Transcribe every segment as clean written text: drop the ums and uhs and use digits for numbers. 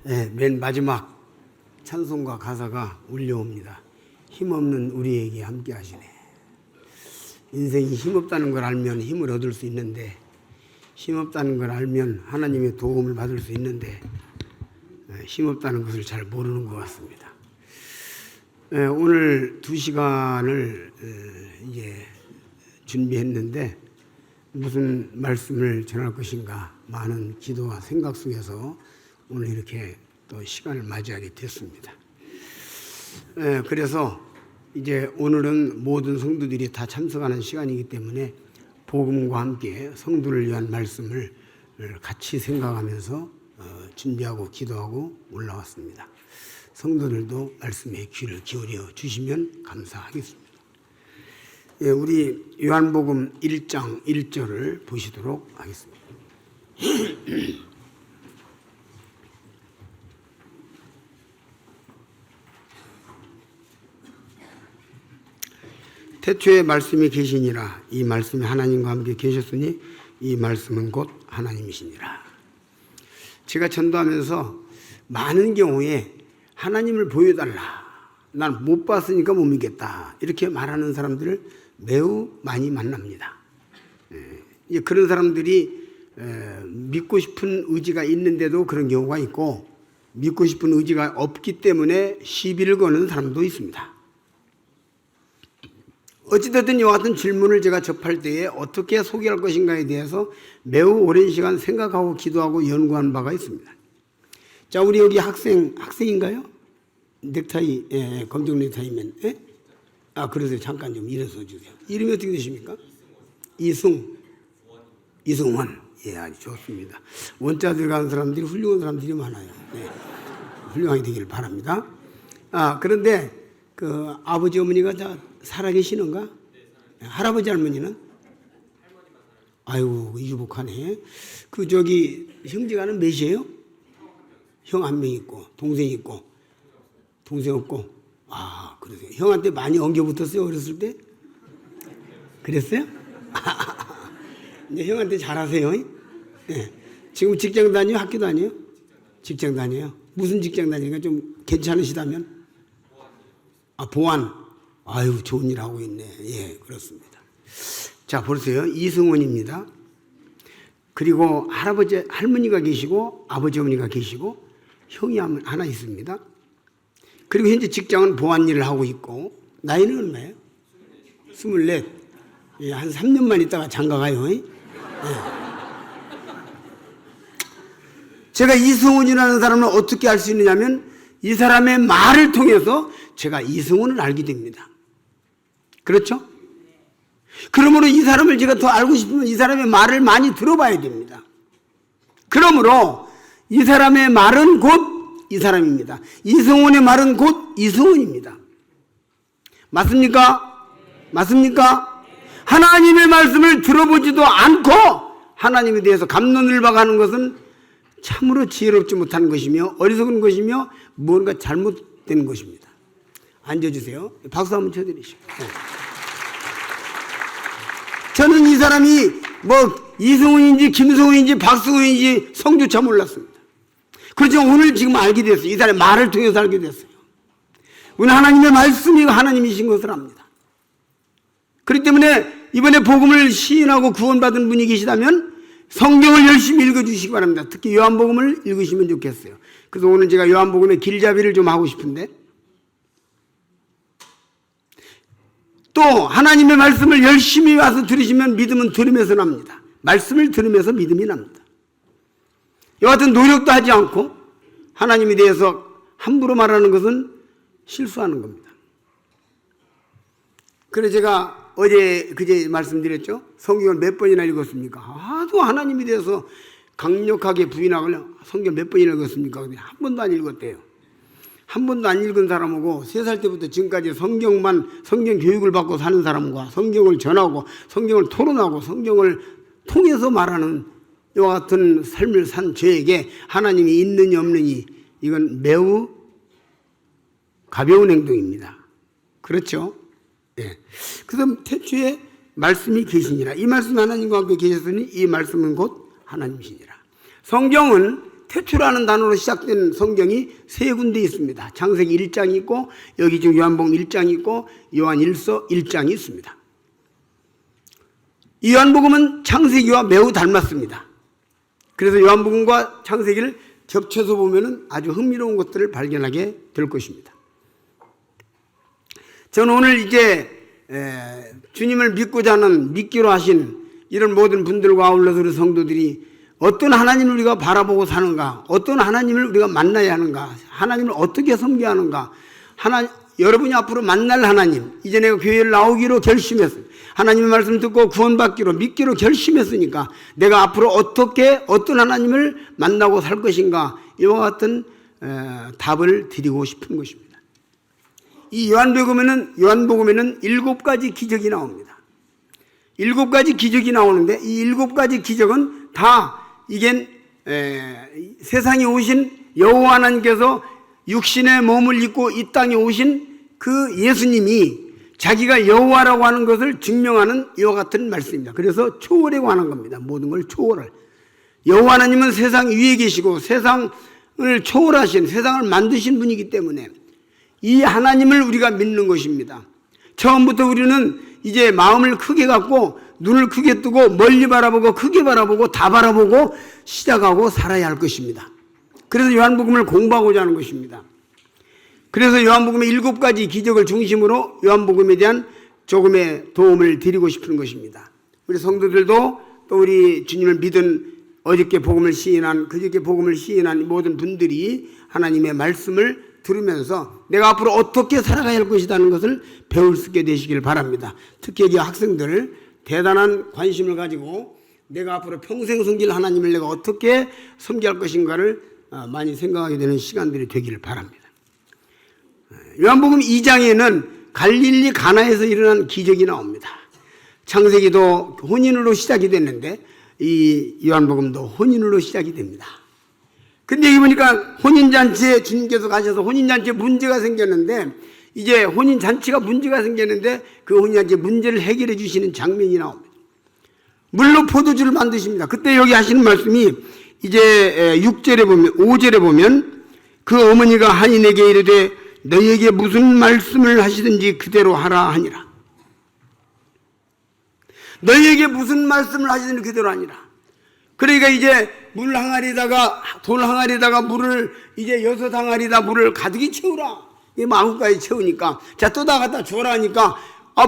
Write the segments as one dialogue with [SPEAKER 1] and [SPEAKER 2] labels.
[SPEAKER 1] 네, 맨 마지막 찬송가 가사가 울려옵니다. 힘없는 우리에게 함께 하시네. 인생이 힘없다는 걸 알면 힘을 얻을 수 있는데, 힘없다는 걸 알면 하나님의 도움을 받을 수 있는데, 힘없다는 것을 잘 모르는 것 같습니다. 오늘 2시간을 이제 준비했는데 무슨 말씀을 전할 것인가 많은 기도와 생각 속에서 오늘 이렇게 또 시간을 맞이하게 됐습니다. 그래서 이제 오늘은 모든 성도들이 다 참석하는 시간이기 때문에 복음과 함께 성도를 위한 말씀을 같이 생각하면서 준비하고 기도하고 올라왔습니다. 성도들도 말씀에 귀를 기울여 주시면 감사하겠습니다. 우리 요한복음 1장 1절을 보시도록 하겠습니다. 태초에 말씀이 계시니라. 이 말씀이 하나님과 함께 계셨으니 이 말씀은 곧 하나님이시니라. 제가 전도하면서 많은 경우에 하나님을 보여달라, 난 못 봤으니까 못 믿겠다, 이렇게 말하는 사람들을 매우 많이 만납니다. 그런 사람들이 믿고 싶은 의지가 있는데도 그런 경우가 있고, 믿고 싶은 의지가 없기 때문에 시비를 거는 사람도 있습니다. 어찌됐든 이와 같은 질문을 제가 접할 때에 어떻게 소개할 것인가에 대해서 매우 오랜 시간 생각하고 기도하고 연구한 바가 있습니다. 자, 우리 여기 학생인가요? 넥타이, 검정 넥타이면, 예? 그러세요. 잠깐 좀 일어서 주세요. 이름이 어떻게 되십니까? 이승원. 예, 아주 좋습니다. 원자 들어가는 사람들이 훌륭한 사람들이 많아요. 네. 훌륭하게 되기를 바랍니다. 그런데 그 아버지 어머니가 다 살아계시는가? 할아버지 할머니는? 아이고, 유복하네. 형제가는 몇이에요? 형 한 명 있고, 동생 있고, 동생 없고. 그러세요. 형한테 많이 엉겨붙었어요, 어렸을 때? 그랬어요? 네, 형한테 잘하세요. 네. 지금 직장 다녀요? 학교 다녀요? 직장 다녀요. 무슨 직장 다니니까 좀 괜찮으시다면? 보안. 아유, 좋은 일 하고 있네. 예, 그렇습니다. 자, 보세요. 이승원입니다. 그리고 할머니가 계시고, 아버지, 어머니가 계시고, 형이 하나 있습니다. 그리고 현재 직장은 보안 일을 하고 있고, 나이는 얼마예요? 24. 예, 한 3년만 있다가 장가가요. 예. 제가 이승훈이라는 사람을 어떻게 알 수 있느냐면, 이 사람의 말을 통해서 제가 이승훈을 알게 됩니다. 그렇죠? 그러므로 이 사람을 제가 더 알고 싶으면 이 사람의 말을 많이 들어봐야 됩니다. 그러므로 이 사람의 말은 곧 이 사람입니다. 이승훈의 말은 곧 이승훈입니다. 맞습니까? 맞습니까? 하나님의 말씀을 들어보지도 않고 하나님에 대해서 갑론을박하는 것은 참으로 지혜롭지 못한 것이며 어리석은 것이며 무언가 잘못된 것입니다. 앉아주세요. 박수 한번 쳐드리시고. 저는 이 사람이 이승훈인지 김승훈인지 박승훈인지 성조차 몰랐습니다. 그렇지만 오늘 지금 알게 됐어요. 이 사람의 말을 통해서 알게 됐어요. 우리는 하나님의 말씀이 하나님이신 것을 압니다. 그렇기 때문에 이번에 복음을 시인하고 구원받은 분이 계시다면 성경을 열심히 읽어주시기 바랍니다. 특히 요한복음을 읽으시면 좋겠어요. 그래서 오늘 제가 요한복음의 길잡이를 좀 하고 싶은데, 또 하나님의 말씀을 열심히 와서 들으시면 믿음은 들으면서 납니다. 말씀을 들으면서 믿음이 납니다. 이와 같은 노력도 하지 않고 하나님에 대해서 함부로 말하는 것은 실수하는 겁니다. 그래서 제가 그제 말씀드렸죠. 성경을 몇 번이나 읽었습니까? 하도 하나님에 대해서 강력하게 부인하고 성경 몇 번이나 읽었습니까? 한 번도 안 읽었대요. 한 번도 안 읽은 사람하고 3살 때부터 지금까지 성경 교육을 받고 사는 사람과 성경을 전하고 성경을 토론하고 성경을 통해서 말하는 이와 같은 삶을 산 저에게 하나님이 있느니 없느니, 이건 매우 가벼운 행동입니다. 그렇죠? 예. 그래서 태초에 말씀이 계시니라. 이 말씀이 하나님과 함께 계셨으니 이 말씀은 곧 하나님이시니라. 성경은 최초라는 단어로 시작된 성경이 세 군데 있습니다. 창세기 1장이 있고 여기 지금 요한복음 1장이 있고 요한 1서 1장이 있습니다. 이 요한복음은 창세기와 매우 닮았습니다. 그래서 요한복음과 창세기를 겹쳐서 보면 아주 흥미로운 것들을 발견하게 될 것입니다. 저는 오늘 이제 주님을 믿고자 하는 믿기로 하신 이런 모든 분들과 아울러서 우리 성도들이 어떤 하나님을 우리가 바라보고 사는가, 어떤 하나님을 우리가 만나야 하는가, 하나님을 어떻게 섬겨야 하는가, 여러분이 앞으로 만날 하나님, 이제 내가 교회를 나오기로 결심했어요. 하나님의 말씀 듣고 구원받기로 믿기로 결심했으니까 내가 앞으로 어떤 하나님을 만나고 살 것인가, 이와 같은 답을 드리고 싶은 것입니다. 이 요한복음에는 7가지 기적이 나옵니다. 7가지 기적이 나오는데 이 7가지 기적은 다 이게 세상에 오신 여호와 하나님께서 육신의 몸을 입고 이 땅에 오신 그 예수님이 자기가 여호와라고 하는 것을 증명하는 이와 같은 말씀입니다. 그래서 초월에 관한 겁니다. 모든 걸 초월할. 여호와 하나님은 세상 위에 계시고 세상을 초월하신, 세상을 만드신 분이기 때문에 이 하나님을 우리가 믿는 것입니다. 처음부터 우리는 이제 마음을 크게 갖고 눈을 크게 뜨고 멀리 바라보고 크게 바라보고 다 바라보고 시작하고 살아야 할 것입니다. 그래서 요한복음을 공부하고자 하는 것입니다. 그래서 요한복음의 7가지 기적을 중심으로 요한복음에 대한 조금의 도움을 드리고 싶은 것입니다. 우리 성도들도 또 우리 주님을 믿은 어저께 복음을 시인한 그저께 복음을 시인한 모든 분들이 하나님의 말씀을 들으면서 내가 앞으로 어떻게 살아가야 할 것이라는 것을 배울 수 있게 되시길 바랍니다. 특히 여기 학생들 대단한 관심을 가지고 내가 앞으로 평생 섬길 하나님을 내가 어떻게 섬겨야 할 것인가를 많이 생각하게 되는 시간들이 되기를 바랍니다. 요한복음 2장에는 갈릴리 가나에서 일어난 기적이 나옵니다. 창세기도 혼인으로 시작이 됐는데 이 요한복음도 혼인으로 시작이 됩니다. 근데 여기 보니까 혼인잔치에 주님께서 가셔서 혼인잔치에 문제가 생겼는데 이제 혼인잔치가 문제가 생겼는데 그 혼인잔치 문제를 해결해 주시는 장면이 나옵니다. 물로 포도주를 만드십니다. 그때 여기 하시는 말씀이 이제 6절에 보면 5절에 보면 그 어머니가 하인에게 이르되 너희에게 무슨 말씀을 하시든지 그대로 하라 하니라. 너희에게 무슨 말씀을 하시든지 그대로 하니라. 그러니까 이제 물 항아리다가 돌 항아리다가 물을 이제 6 항아리다 물을 가득히 채우라. 이 마구까지 채우니까 자 떠다 갖다 줘라 하니까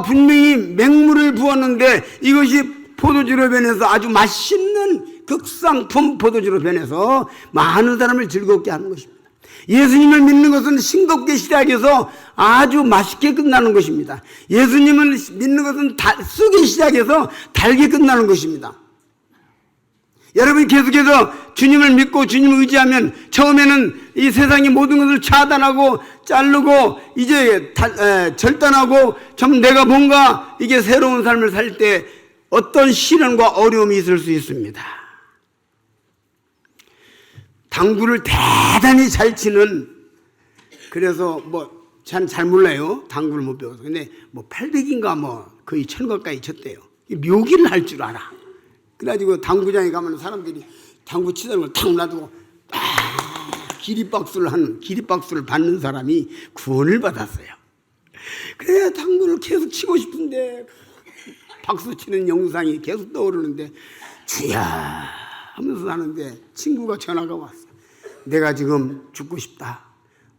[SPEAKER 1] 분명히 맹물을 부었는데 이것이 포도주로 변해서 아주 맛있는 극상품 포도주로 변해서 많은 사람을 즐겁게 하는 것입니다. 예수님을 믿는 것은 싱겁게 시작해서 아주 맛있게 끝나는 것입니다. 예수님을 믿는 것은 쓰게 시작해서 달게 끝나는 것입니다. 여러분이 계속해서 주님을 믿고 주님을 의지하면 처음에는 이 세상의 모든 것을 차단하고 자르고 이제 절단하고 참 내가 뭔가 이게 새로운 삶을 살 때 어떤 시련과 어려움이 있을 수 있습니다. 당구를 대단히 잘 치는, 그래서 잘 몰라요. 당구를 못 배워서. 근데 800인가 거의 1000 가까이 쳤대요. 묘기를 할 줄 알아. 그래가지고 당구장에 가면 사람들이 당구 치다는 걸 탁 놔두고 기립박수를 받는 사람이 구원을 받았어요. 그래 당구를 계속 치고 싶은데 박수 치는 영상이 계속 떠오르는데 주야 하면서 하는데 친구가 전화가 왔어. 내가 지금 죽고 싶다.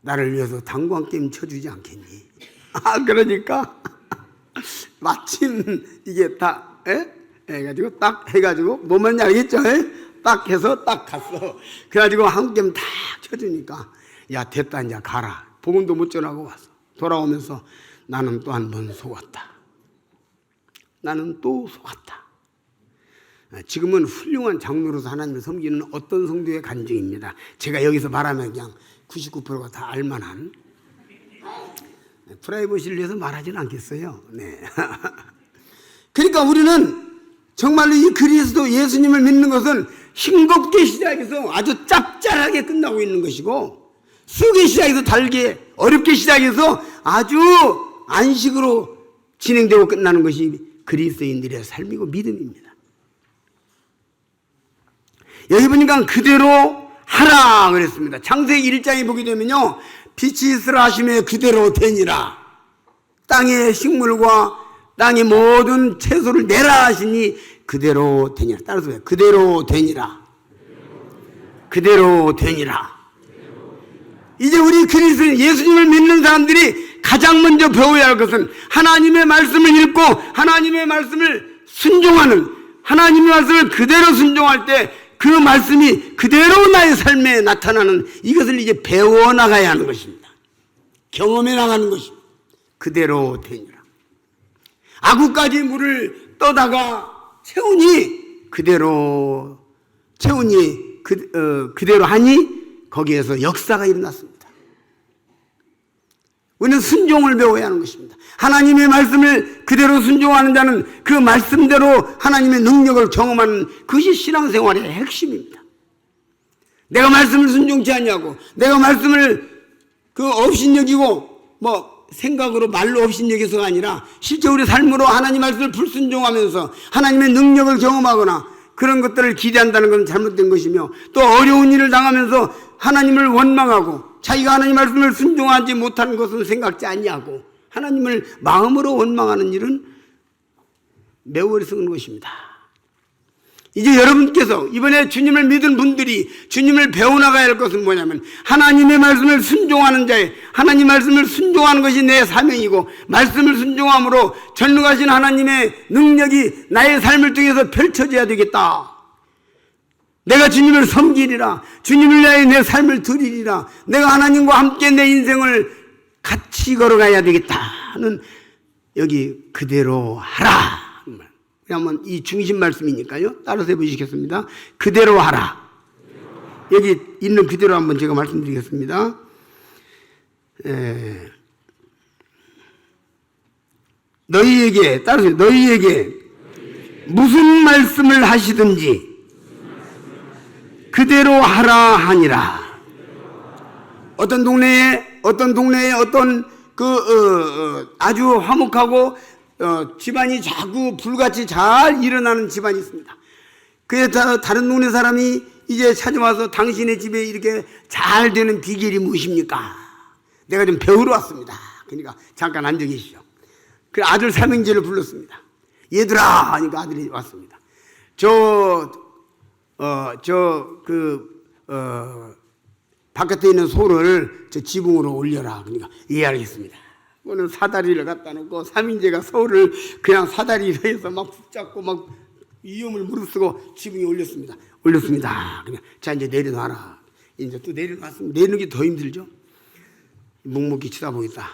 [SPEAKER 1] 나를 위해서 당구 한 게임 쳐주지 않겠니? 그러니까 마침 이게 다 해가지고 딱 해가지고 뭐만 알겠죠? 딱 해서 딱 갔어. 그래가지고 한 게임 딱 쳐주니까 야 됐다 이제 가라. 복음도 못 전하고 왔어. 돌아오면서 나는 또 한 번 속았다. 나는 또 속았다. 지금은 훌륭한 장로로서 하나님을 섬기는 어떤 성도의 간증입니다. 제가 여기서 말하면 그냥 99%가 다 알만한, 프라이버시를 위해서 말하지는 않겠어요. 네. 그러니까 우리는 정말로 이 그리스도 예수님을 믿는 것은 싱겁게 시작해서 아주 짭짤하게 끝나고 있는 것이고, 쓰게 시작해서 달게, 어렵게 시작해서 아주 안식으로 진행되고 끝나는 것이 그리스도인들의 삶이고 믿음입니다. 여기 보니까 그대로 하라 그랬습니다. 창세기 1장에 보게 되면요, 빛이 있으라 하심에 그대로 되니라. 땅의 식물과 땅의 모든 채소를 내라 하시니 그대로 되니라. 따라서 왜? 그대로 되니라. 그대로 되니라. 이제 우리 그리스도인 예수님을 믿는 사람들이 가장 먼저 배워야 할 것은 하나님의 말씀을 읽고 하나님의 말씀을 순종하는, 하나님의 말씀을 그대로 순종할 때 그 말씀이 그대로 나의 삶에 나타나는, 이것을 이제 배워나가야 하는 것입니다. 경험해 나가는 것입니다. 그대로 되니라. 아구까지 물을 떠다가 채우니 그대로 채우니 그대로 하니 거기에서 역사가 일어났습니다. 우리는 순종을 배워야 하는 것입니다. 하나님의 말씀을 그대로 순종하는 자는 그 말씀대로 하나님의 능력을 경험하는, 그것이 신앙생활의 핵심입니다. 내가 말씀을 순종치 않냐고, 내가 말씀을 업신여기고 생각으로 말로 업신여기서가 아니라 실제 우리 삶으로 하나님 말씀을 불순종하면서 하나님의 능력을 경험하거나 그런 것들을 기대한다는 건 잘못된 것이며, 또 어려운 일을 당하면서 하나님을 원망하고 자기가 하나님 말씀을 순종하지 못하는 것은 생각지 않냐고 하나님을 마음으로 원망하는 일은 매우 어리석은 것입니다. 이제 여러분께서 이번에 주님을 믿은 분들이 주님을 배워나가야 할 것은 뭐냐면, 하나님의 말씀을 순종하는 자의, 하나님 말씀을 순종하는 것이 내 사명이고, 말씀을 순종함으로 전능하신 하나님의 능력이 나의 삶을 통해서 펼쳐져야 되겠다. 내가 주님을 섬기리라, 주님을 위하여 내 삶을 드리리라, 내가 하나님과 함께 내 인생을 같이 걸어가야 되겠다는, 여기 그대로 하라. 한번 이 중심 말씀이니까요. 따라서 해보시겠습니다. 그대로 하라. 여기 있는 그대로 한번 제가 말씀드리겠습니다. 너희에게, 따라서 너희에게 무슨 말씀을 하시든지 그대로 하라 하니라. 어떤 동네에 어떤 아주 화목하고 집안이 자꾸 불같이 잘 일어나는 집안이 있습니다. 그래서 다른 동네 사람이 이제 찾아와서 당신의 집에 이렇게 잘 되는 비결이 무엇입니까? 내가 좀 배우러 왔습니다. 그러니까 잠깐 앉아 계시죠. 그 아들 삼형제를 불렀습니다. 얘들아 하니까 아들이 왔습니다. 바깥에 있는 소를 저 지붕으로 올려라. 그러니까 예, 알겠습니다. 오늘 사다리를 갖다 놓고 삼인제가 소를 그냥 사다리로 해서 막 붙잡고 막 위험을 무릅쓰고 지붕에 올렸습니다. 그냥 자 이제 내려놔라. 이제 또 내려놨습니다. 내리는 게 더 힘들죠. 묵묵히 쳐다보겠다.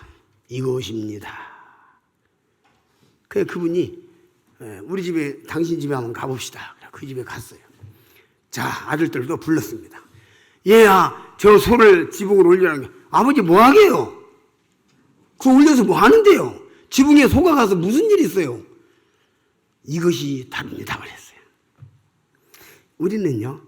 [SPEAKER 1] 이것입니다. 그래 그분이 우리 집에, 당신 집에 한번 가봅시다. 그 집에 갔어요. 자, 아들들도 불렀습니다. 얘야, 저 소를 지붕으로 올리라는 게, 아버지 뭐 하게요? 그거 올려서 뭐 하는데요? 지붕에 소가 가서 무슨 일이 있어요? 이것이 답입니다. 그랬어요. 우리는요,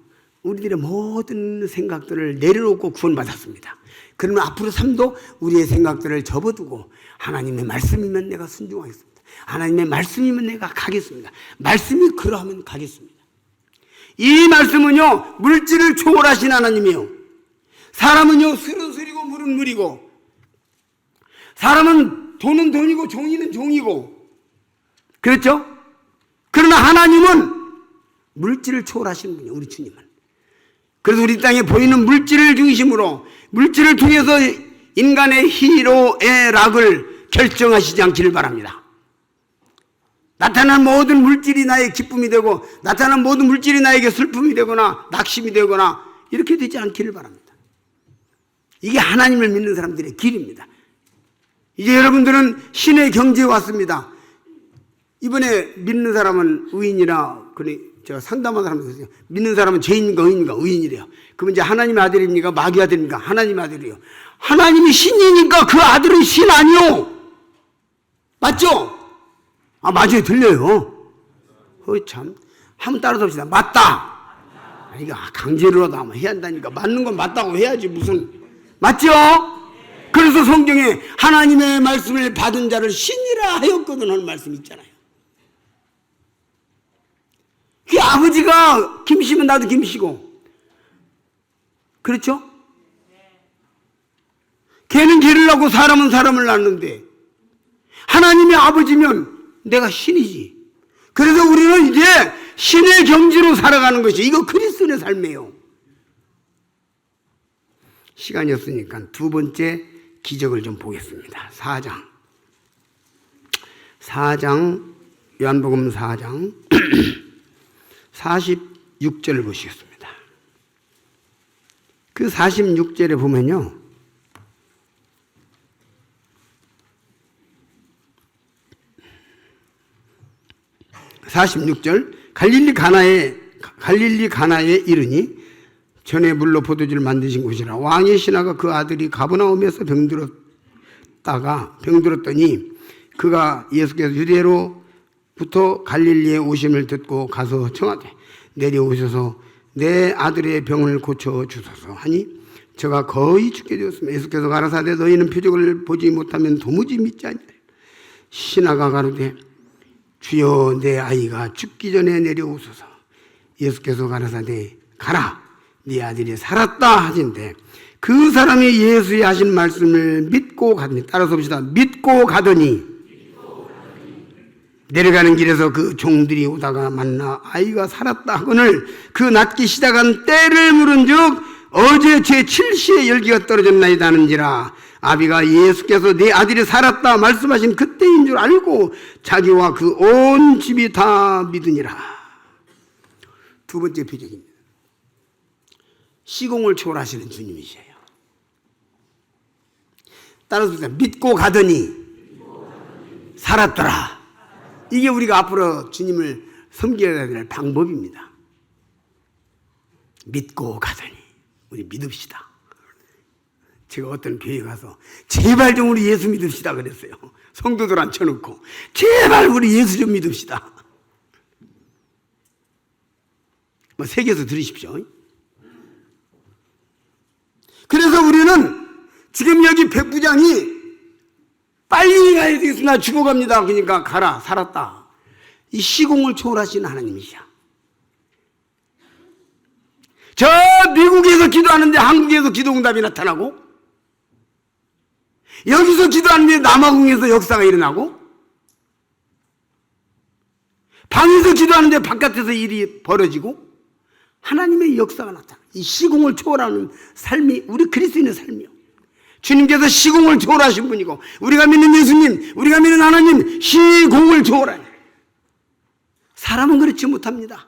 [SPEAKER 1] 우리들의 모든 생각들을 내려놓고 구원받았습니다. 그러면 앞으로 삶도 우리의 생각들을 접어두고, 하나님의 말씀이면 내가 순종하겠습니다. 하나님의 말씀이면 내가 가겠습니다. 말씀이 그러하면 가겠습니다. 이 말씀은요, 물질을 초월하신 하나님이요, 사람은요 술은 술이고 물은 물이고, 사람은 돈은 돈이고 종이는 종이고, 그렇죠? 그러나 하나님은 물질을 초월하시는 분이에요. 우리 주님은. 그래서 우리 땅에 보이는 물질을 중심으로, 물질을 통해서 인간의 희로애락을 결정하시지 않기를 바랍니다. 나타난 모든 물질이 나의 기쁨이 되고, 나타난 모든 물질이 나에게 슬픔이 되거나 낙심이 되거나 이렇게 되지 않기를 바랍니다. 이게 하나님을 믿는 사람들의 길입니다. 이제 여러분들은 신의 경지에 왔습니다. 이번에 믿는 사람은 의인이라, 저 상담한 사람도 있어요. 믿는 사람은 죄인인가 의인인가? 의인이래요. 그러면 이제 하나님의 아들입니까? 마귀 아들입니까? 하나님의 아들이에요. 하나님이 신이니까 그 아들은 신 아니요. 맞죠? 아, 맞아요. 들려요. 참. 한번 따라서 합시다. 맞다. 이거 강제로라도 한번 해야 한다니까. 맞는 건 맞다고 해야지 무슨. 맞죠? 그래서 성경에 하나님의 말씀을 받은 자를 신이라 하였거든 하는 말씀이 있잖아요. 그 아버지가 김씨면 나도 김씨고, 그렇죠? 개는 개를 낳고 사람은 사람을 낳는데 하나님이 아버지면 내가 신이지. 그래서 우리는 이제 신의 경지로 살아가는 것이 이거 그리스도의 삶이에요. 시간이 없으니까 두 번째 기적을 좀 보겠습니다. 4장 요한복음 4장 46절을 보시겠습니다. 그 46절에 보면요, 갈릴리 가나에 이르니 전에 물로 포도주를 만드신 곳이라. 왕의 신하가 그 아들이 가버나움에서 병들었더니 그가 예수께서 유대로부터 갈릴리에 오심을 듣고 가서 청하되 내려오셔서 내 아들의 병을 고쳐 주소서 하니 저가 거의 죽게 되었으며 예수께서 가라사대 너희는 표적을 보지 못하면 도무지 믿지 아니하리라. 신하가 가로되 주여 내 아이가 죽기 전에 내려오소서. 예수께서 가라사대 가라 네 아들이 살았다 하신대 그 사람이 예수의 하신 말씀을 믿고 가더니, 따라서 봅시다. 믿고 가더니 내려가는 길에서 그 종들이 오다가 만나 아이가 살았다 하거늘 그 낫기 시작한 때를 물은즉 어제 제7시에 열기가 떨어졌나이다 하는지라. 아비가 예수께서 네 아들이 살았다 말씀하신 그때인 줄 알고 자기와 그 온 집이 다 믿으니라. 두 번째 표적입니다. 시공을 초월하시는 주님이세요. 따라서 믿고 가더니 살았더라. 이게 우리가 앞으로 주님을 섬겨야 될 방법입니다. 믿고 가더니 우리 믿읍시다. 제가 어떤 교회 가서 제발 좀 우리 예수 믿읍시다 그랬어요. 성도들 앉혀놓고 제발 우리 예수 좀 믿읍시다. 세계에서 들으십시오. 그래서 우리는 지금 여기 백부장이 빨리 가야 되겠어. 나 죽어갑니다. 그러니까 가라. 살았다. 이 시공을 초월하시는 하나님이시야. 저 미국에서 기도하는데 한국에서 기도응답이 나타나고, 여기서 기도하는데 남아공에서 역사가 일어나고, 방에서 기도하는데 바깥에서 일이 벌어지고, 하나님의 역사가 나타나. 이 시공을 초월하는 삶이 우리 그리스도인의 삶이요. 주님께서 시공을 초월하신 분이고, 우리가 믿는 예수님, 우리가 믿는 하나님, 시공을 초월하는. 사람은 그렇지 못합니다.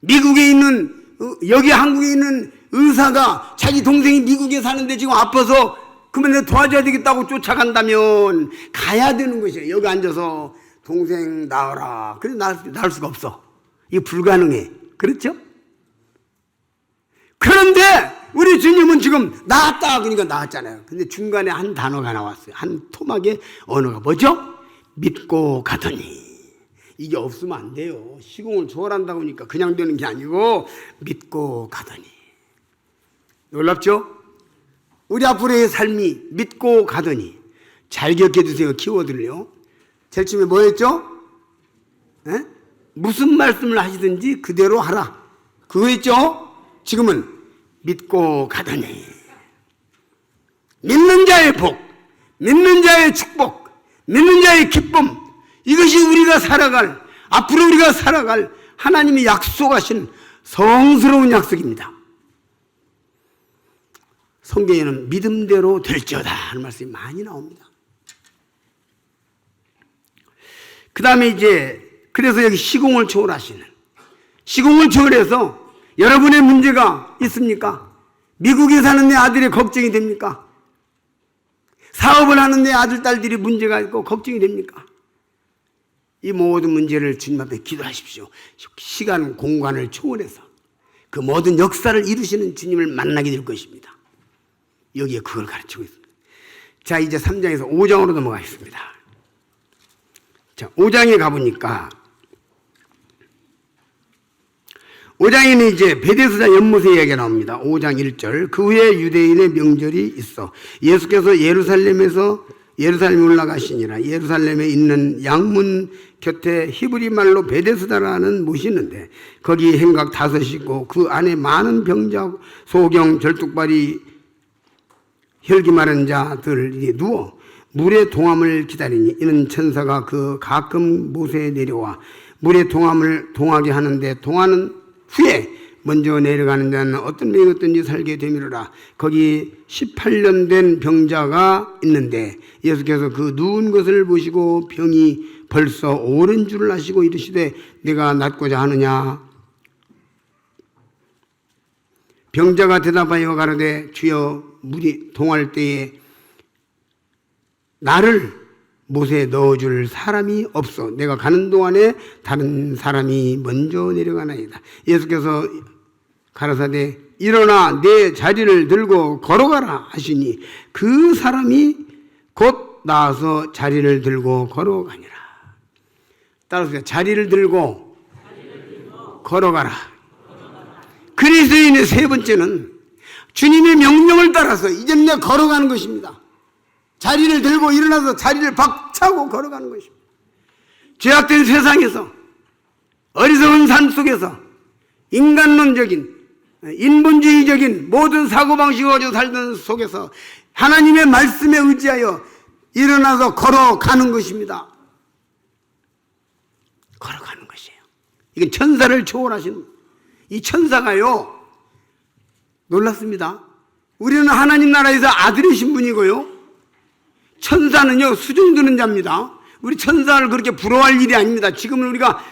[SPEAKER 1] 미국에 있는, 여기 한국에 있는 의사가 자기 동생이 미국에 사는데 지금 아파서 그러면 내가 도와줘야 되겠다고 쫓아간다면 가야 되는 것이에요. 여기 앉아서 동생 나으라. 그래 나을 수가 없어. 이거 불가능해. 그렇죠? 그런데 우리 주님은 지금 나았다 그러니까 나았잖아요. 근데 중간에 한 단어가 나왔어요. 한 토막의 언어가 뭐죠? 믿고 가더니. 이게 없으면 안 돼요. 시공을 초월한다고 하니까 그냥 되는 게 아니고 믿고 가더니. 놀랍죠? 우리 앞으로의 삶이 믿고 가더니. 잘 기억해 두세요. 키워드를요. 제일 처음에 뭐였죠? 에? 무슨 말씀을 하시든지 그대로 하라. 그거였죠? 지금은 믿고 가더니. 믿는 자의 복, 믿는 자의 축복, 믿는 자의 기쁨, 이것이 우리가 살아갈, 앞으로 우리가 살아갈 하나님이 약속하신 성스러운 약속입니다. 성경에는 믿음대로 될지어다 하는 말씀이 많이 나옵니다. 그 다음에 이제 그래서 여기 시공을 초월하시는, 시공을 초월해서 여러분의 문제가 있습니까? 미국에 사는 내 아들이 걱정이 됩니까? 사업을 하는 내 아들, 딸들이 문제가 있고 걱정이 됩니까? 이 모든 문제를 주님 앞에 기도하십시오. 시간, 공간을 초월해서 그 모든 역사를 이루시는 주님을 만나게 될 것입니다. 여기에 그걸 가르치고 있습니다. 자, 이제 3장에서 5장으로 넘어가겠습니다. 자, 5장에 가보니까 5장에는 이제 베데스다 연못의 이야기가 나옵니다. 5장 1절. 그 후에 유대인의 명절이 있어 예수께서 예루살렘에 올라가시니라. 예루살렘에 있는 양문 곁에 히브리 말로 베데스다라는 못이 있는데 거기 행각 5이 있고 그 안에 많은 병자, 소경, 절뚝발이, 혈기 마른 자들이 누워 물의 동함을 기다리니 이는 천사가 그 가끔 못에 내려와 물의 동함을 동하게 하는데 동하는 후에 먼저 내려가는 자는 어떤 병이 어떤지 살게 되미로라. 거기 18년 된 병자가 있는데 예수께서 그 누운 것을 보시고 병이 벌써 오른 줄을 아시고 이르시되 내가 낫고자 하느냐. 병자가 대답하여 가로되 주여 물이 동할 때에 나를 못에 넣어줄 사람이 없어 내가 가는 동안에 다른 사람이 먼저 내려가나이다. 예수께서 가라사대 일어나 내 자리를 들고 걸어가라 하시니 그 사람이 곧 나와서 자리를 들고 걸어가니라. 따라서 자리를 들고 걸어가라. 그리스도인의 세 번째는 주님의 명령을 따라서 이제는 내가 걸어가는 것입니다. 자리를 들고 일어나서 자리를 박차고 걸어가는 것입니다. 죄악된 세상에서 어리석은 삶 속에서 인간론적인 인본주의적인 모든 사고방식을 가지고 살던 속에서 하나님의 말씀에 의지하여 일어나서 걸어가는 것입니다. 걸어가는 것이에요. 이건 천사를 초월하신 이 천사가요 놀랐습니다. 우리는 하나님 나라에서 아들이신 분이고요 천사는요 수중드는 자입니다. 우리 천사를 그렇게 부러워할 일이 아닙니다. 지금은 우리가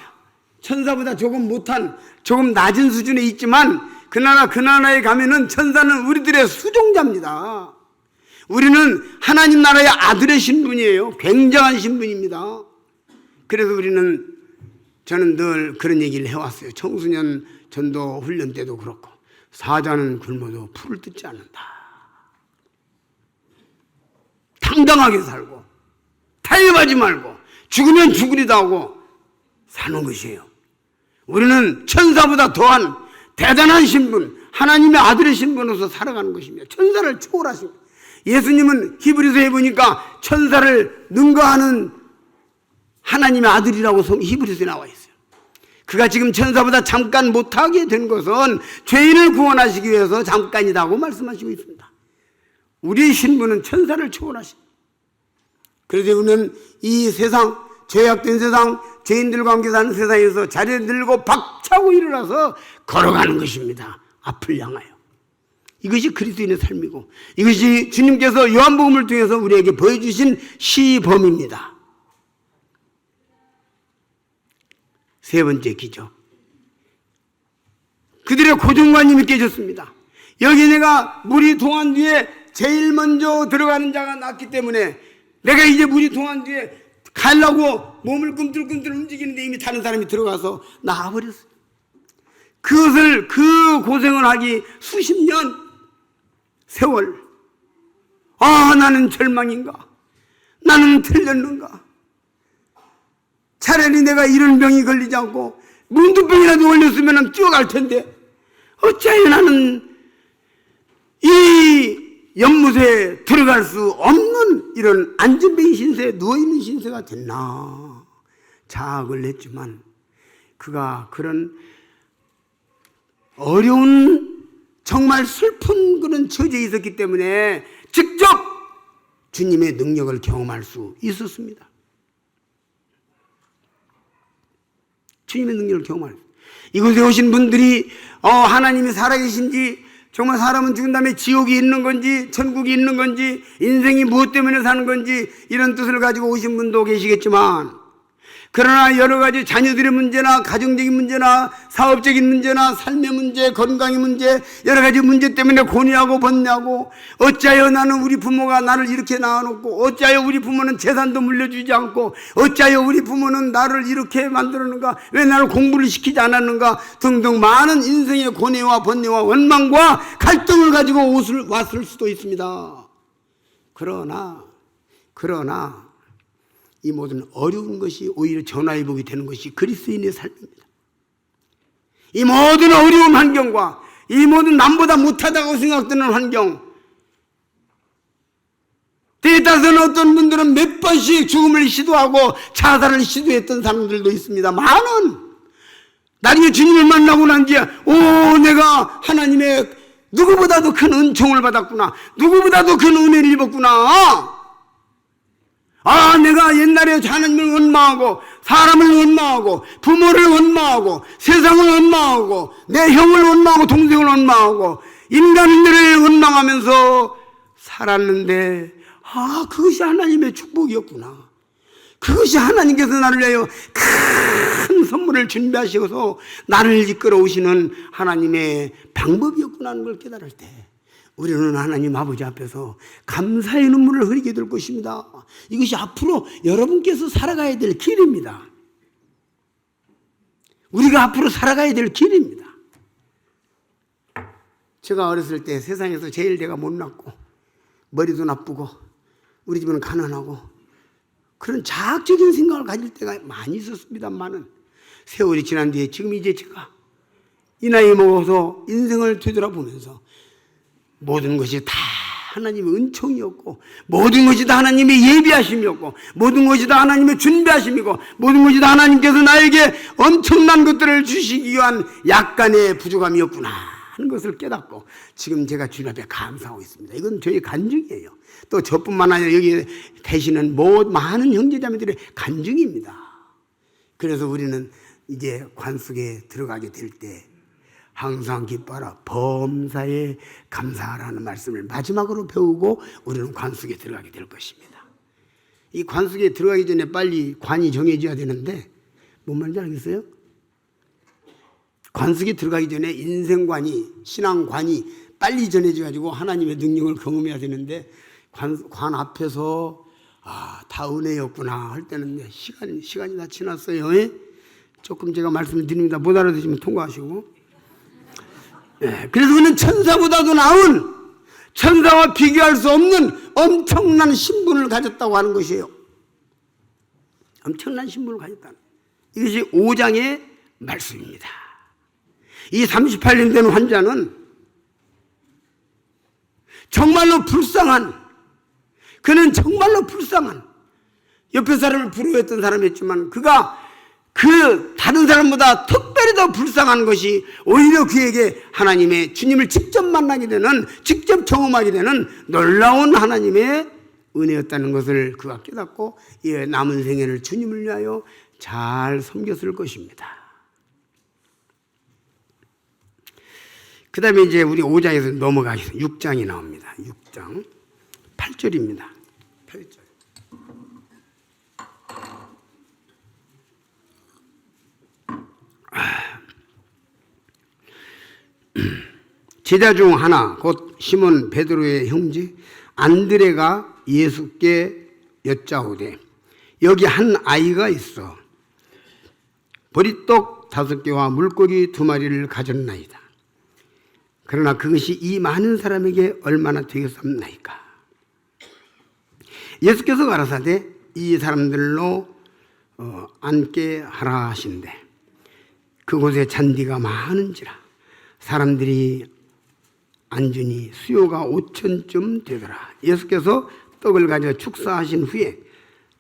[SPEAKER 1] 천사보다 조금 못한 조금 낮은 수준에 있지만 그 나라에 가면은 천사는 우리들의 수종자입니다. 우리는 하나님 나라의 아들의 신분이에요. 굉장한 신분입니다. 그래서 저는 늘 그런 얘기를 해왔어요. 청소년 전도 훈련 때도 그렇고 사자는 굶어도 풀을 뜯지 않는다. 당당하게 살고 타협하지 말고 죽으면 죽으리다 하고 사는 것이에요. 우리는 천사보다 더한 대단한 신분, 하나님의 아들의 신분으로서 살아가는 것입니다. 천사를 초월하십니다. 예수님은 히브리서에 보니까 천사를 능가하는 하나님의 아들이라고 히브리서에 나와 있어요. 그가 지금 천사보다 잠깐 못하게 된 것은 죄인을 구원하시기 위해서 잠깐이라고 말씀하시고 있습니다. 우리의 신분은 천사를 초월하십니다. 그래서 우리는 이 세상, 죄악된 세상, 죄인들과 함께 사는 세상에서 자리를 들고 박차고 일어나서 걸어가는 것입니다. 앞을 향하여. 이것이 그리스도인의 삶이고 이것이 주님께서 요한복음을 통해서 우리에게 보여주신 시범입니다. 세 번째 기적. 그들의 고정관념이 깨졌습니다. 여기 내가 물이 동한 뒤에 제일 먼저 들어가는 자가 났기 때문에 내가 이제 물이 동한 뒤에 가려고 몸을 꿈틀꿈틀 움직이는데 이미 다른 사람이 들어가서 나와버렸어요. 그 고생을 하기 수십 년 세월. 나는 절망인가? 나는 틀렸는가? 차라리 내가 이런 병이 걸리지 않고 문두병이라도 걸렸으면 뛰어갈 텐데 어찌하여 나는 이 연못에 들어갈 수 없는 이런 안전뱅이 신세에 누워있는 신세가 됐나. 자학을 했지만 그가 그런 어려운 정말 슬픈 그런 처지에 있었기 때문에 직접 주님의 능력을 경험할 수 있었습니다. 주님의 능력을 경험할 수. 이곳에 오신 분들이 하나님이 살아계신지 정말 사람은 죽은 다음에 지옥이 있는 건지 천국이 있는 건지 인생이 무엇 때문에 사는 건지 이런 뜻을 가지고 오신 분도 계시겠지만 그러나 여러 가지 자녀들의 문제나 가정적인 문제나 사업적인 문제나 삶의 문제, 건강의 문제 여러 가지 문제 때문에 고뇌하고 번뇌하고 어찌하여 나는 우리 부모가 나를 이렇게 낳아놓고 어찌하여 우리 부모는 재산도 물려주지 않고 어찌하여 우리 부모는 나를 이렇게 만들었는가 왜 나를 공부를 시키지 않았는가 등등 많은 인생의 고뇌와 번뇌와 원망과 갈등을 가지고 왔을 수도 있습니다. 그러나 이 모든 어려운 것이 오히려 전화위복이 되는 것이 그리스도인의 삶입니다. 이 모든 어려운 환경과 이 모든 남보다 못하다고 생각되는 환경 때에 따라서는 어떤 분들은 몇 번씩 죽음을 시도하고 자살을 시도했던 사람들도 있습니다. 많은 나중에 주님을 만나고 난 뒤에 내가 하나님의 누구보다도 큰 은총을 받았구나, 누구보다도 큰 은혜를 입었구나, 내가 옛날에 하나님을 원망하고 사람을 원망하고 부모를 원망하고 세상을 원망하고 내 형을 원망하고 동생을 원망하고 인간들을 원망하면서 살았는데 그것이 하나님의 축복이었구나. 그것이 하나님께서 나를 위하여 큰 선물을 준비하셔서 나를 이끌어 오시는 하나님의 방법이었구나 하는 걸 깨달을 때 우리는 하나님 아버지 앞에서 감사의 눈물을 흘리게 될 것입니다. 이것이 앞으로 여러분께서 살아가야 될 길입니다. 우리가 앞으로 살아가야 될 길입니다. 제가 어렸을 때 세상에서 제일 내가 못났고 머리도 나쁘고 우리 집은 가난하고 그런 자학적인 생각을 가질 때가 많이 있었습니다만은 세월이 지난 뒤에 지금 이제 제가 이 나이 먹어서 인생을 되돌아보면서 모든 것이 다 하나님의 은총이었고 모든 것이 다 하나님의 예비하심이었고 모든 것이 다 하나님의 준비하심이고 모든 것이 다 하나님께서 나에게 엄청난 것들을 주시기 위한 약간의 부족함이었구나 하는 것을 깨닫고 지금 제가 주님 앞에 감사하고 있습니다. 이건 저희 간증이에요. 또 저뿐만 아니라 여기 계시는 많은 형제자매들의 간증입니다. 그래서 우리는 이제 관속에 들어가게 될 때 항상 기뻐하라 범사에 감사하라는 말씀을 마지막으로 배우고 우리는 관속에 들어가게 될 것입니다. 이 관속에 들어가기 전에 빨리 관이 정해져야 되는데 뭔 말인지 알겠어요? 관속에 들어가기 전에 인생관이 신앙관이 빨리 전해져가지고 하나님의 능력을 경험해야 되는데 관 앞에서 다 은혜였구나 할 때는 시간이 다 지났어요. 조금 제가 말씀을 드립니다. 못 알아듣으시면 통과하시고. 그래서 그는 천사보다도 나은 천사와 비교할 수 없는 엄청난 신분을 가졌다고 하는 것이에요. 엄청난 신분을 가졌다는 이것이 5장의 말씀입니다. 이 38년 된 환자는 정말로 그는 정말로 불쌍한 옆에 사람을 부러워했던 사람이었지만 그가 다른 사람보다 특별히 더 불쌍한 것이 오히려 그에게 하나님의 주님을 직접 만나게 되는 직접 경험하게 되는 놀라운 하나님의 은혜였다는 것을 그가 깨닫고 남은 생애를 주님을 위하여 잘 섬겼을 것입니다. 그 다음에 이제 우리 5장에서 넘어가서 6장이 나옵니다. 6장 8절입니다. 8절. 제자 중 하나 곧 시몬 베드로의 형제 안드레가 예수께 여짜오되 여기 한 아이가 있어 보리떡 5개와 물고기 2마리를 가졌나이다. 그러나 그것이 이 많은 사람에게 얼마나 되겠습니까? 예수께서 가라사대 이 사람들로 앉게 하라 하신대 그곳에 잔디가 많은지라 사람들이 앉으니 수요가 5,000쯤 되더라. 예수께서 떡을 가져 축사하신 후에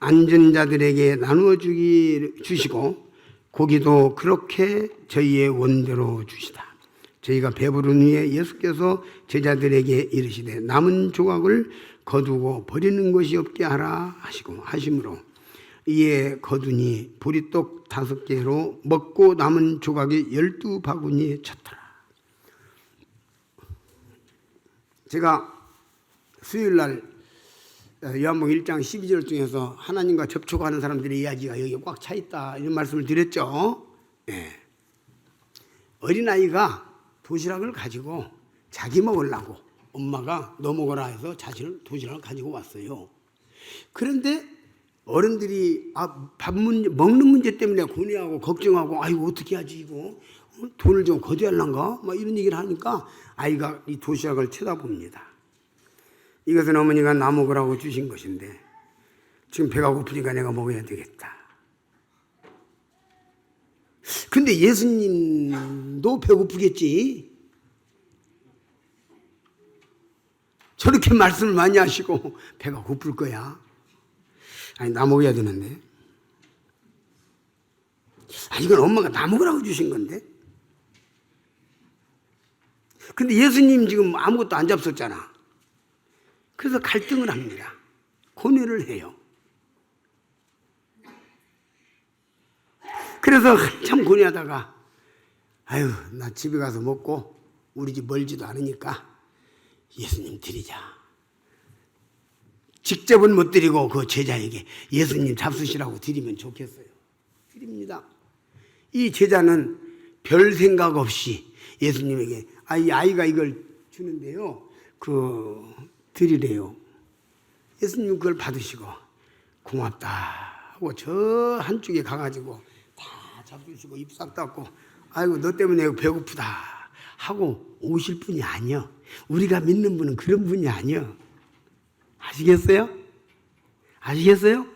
[SPEAKER 1] 앉은 자들에게 나누어 주시고 고기도 그렇게 저희의 원대로 주시다. 저희가 배부른 후에 예수께서 제자들에게 이르시되 남은 조각을 거두고 버리는 것이 없게 하라 하심으로 이에 거두니 보리떡 5개로 먹고 남은 조각이 12바구니에 찼더라. 제가 수요일날 요한복음 1장 12절 중에서 하나님과 접촉하는 사람들의 이야기가 여기 꽉 차 있다 이런 말씀을 드렸죠. 어린아이가 도시락을 가지고 자기 먹으려고 엄마가 너 먹어라 해서 자신을 도시락을 가지고 왔어요. 그런데 어른들이 먹는 문제 때문에 고뇌하고 걱정하고 아이고 어떻게 하지 이거 돈을 좀 거두할란가 막 이런 얘기를 하니까 아이가 이 도시락을 쳐다봅니다. 이것은 어머니가 나 먹으라고 주신 것인데 지금 배가 고프니까 내가 먹어야 되겠다. 근데 예수님도 배고프겠지. 저렇게 말씀을 많이 하시고 배가 고플 거야. 아니, 나 먹어야 되는데. 아니, 이건 엄마가 나 먹으라고 주신 건데. 근데 예수님 지금 아무것도 안 잡섰잖아. 그래서 갈등을 합니다. 고뇌를 해요. 그래서 한참 고뇌하다가 아유, 나 집에 가서 먹고 우리 집 멀지도 않으니까 예수님 드리자. 직접은 못 드리고 그 제자에게 예수님 잡수시라고 드리면 좋겠어요. 드립니다. 이 제자는 별 생각 없이 예수님에게 이 아이가 이걸 주는데요. 드리래요. 예수님은 그걸 받으시고 고맙다 하고 저 한쪽에 가가지고 다 잡수시고 입 싹 닫고 아이고 너 때문에 배고프다 하고 오실 분이 아니요. 우리가 믿는 분은 그런 분이 아니요. 아시겠어요? 아시겠어요?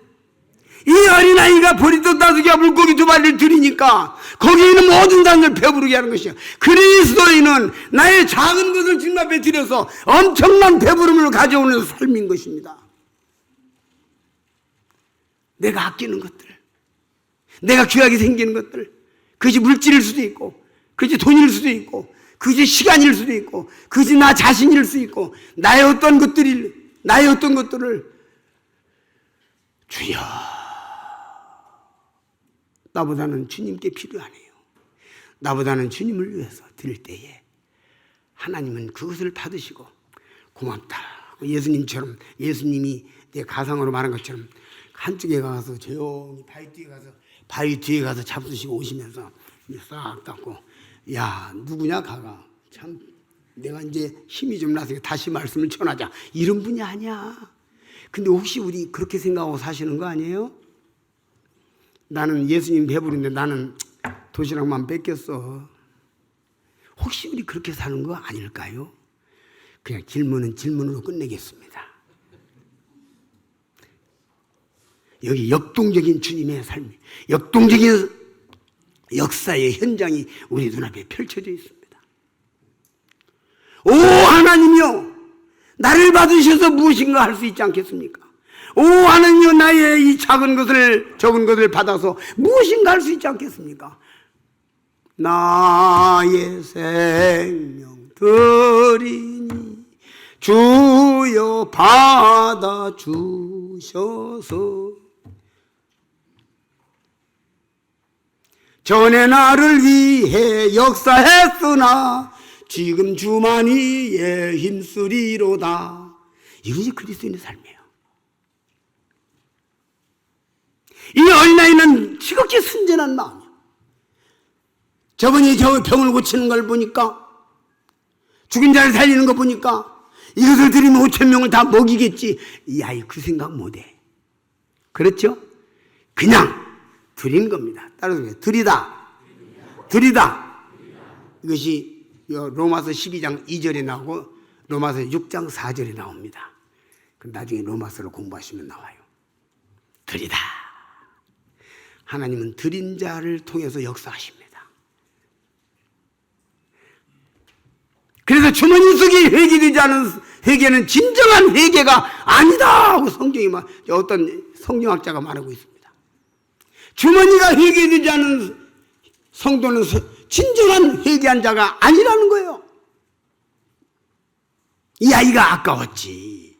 [SPEAKER 1] 이 어린아이가 보리떡 5개와 물고기 2마리를 드리니까 거기에 있는 모든 사람을 배부르게 하는 것이요. 그리스도인은 나의 작은 것을 주님 앞에 드려서 엄청난 배부름을 가져오는 삶인 것입니다. 내가 아끼는 것들, 내가 귀하게 생기는 것들, 그것이 물질일 수도 있고 그것이 돈일 수도 있고 그것이 시간일 수도 있고 그것이 나 자신일 수도 있고 나의 어떤 것들을 주여, 나보다는 주님께 필요하네요. 나보다는 주님을 위해서 드릴 때에 하나님은 그것을 받으시고 고맙다. 예수님처럼, 예수님이 내 가상으로 말한 것처럼 한쪽에 가서 조용히 바위 뒤에 가서 잡수시고 오시면서 싹 닦고 야 누구냐 가가 참 내가 이제 힘이 좀 나서 다시 말씀을 전하자 이런 분이 아니야. 근데 혹시 우리 그렇게 생각하고 사시는 거 아니에요? 나는 예수님 배부른데 나는 도시락만 뺏겼어. 혹시 우리 그렇게 사는 거 아닐까요? 그냥 질문은 질문으로 끝내겠습니다. 여기 역동적인 주님의 삶, 역동적인 역사의 현장이 우리 눈앞에 펼쳐져 있습니다. 오 하나님이여, 나를 받으셔서 무엇인가 할 수 있지 않겠습니까? 오 하나님이여, 나의 이 적은 것을 받아서 무엇인가 할 수 있지 않겠습니까? 나의 생명 드리니 주여 받아 주셔서 전에 나를 위해 역사했으나 지금 주만이 힘쓰리로다. 이것이 그리스도인의 삶이에요. 이 어린아이는 지극히 순전한 마음이에요. 저분이 저 병을 고치는 걸 보니까, 죽은 자를 살리는 거 보니까 이것을 드리면 5,000명을 다 먹이겠지. 이 아이 그 생각 못해. 그렇죠? 그냥 드린 겁니다. 따라서 드리다. 이것이 로마서 12장 2절에 나오고 로마서 6장 4절에 나옵니다. 나중에 로마서를 공부하시면 나와요. 드리다. 하나님은 드린 자를 통해서 역사하십니다. 그래서 주머니 속에 회개되지 않은 회개는 진정한 회개가 아니다 하고 성경이 어떤 성경학자가 말하고 있습니다. 주머니가 회개되지 않은 성도는 진정한 회개한 자가 아니라는 거예요. 이 아이가 아까웠지.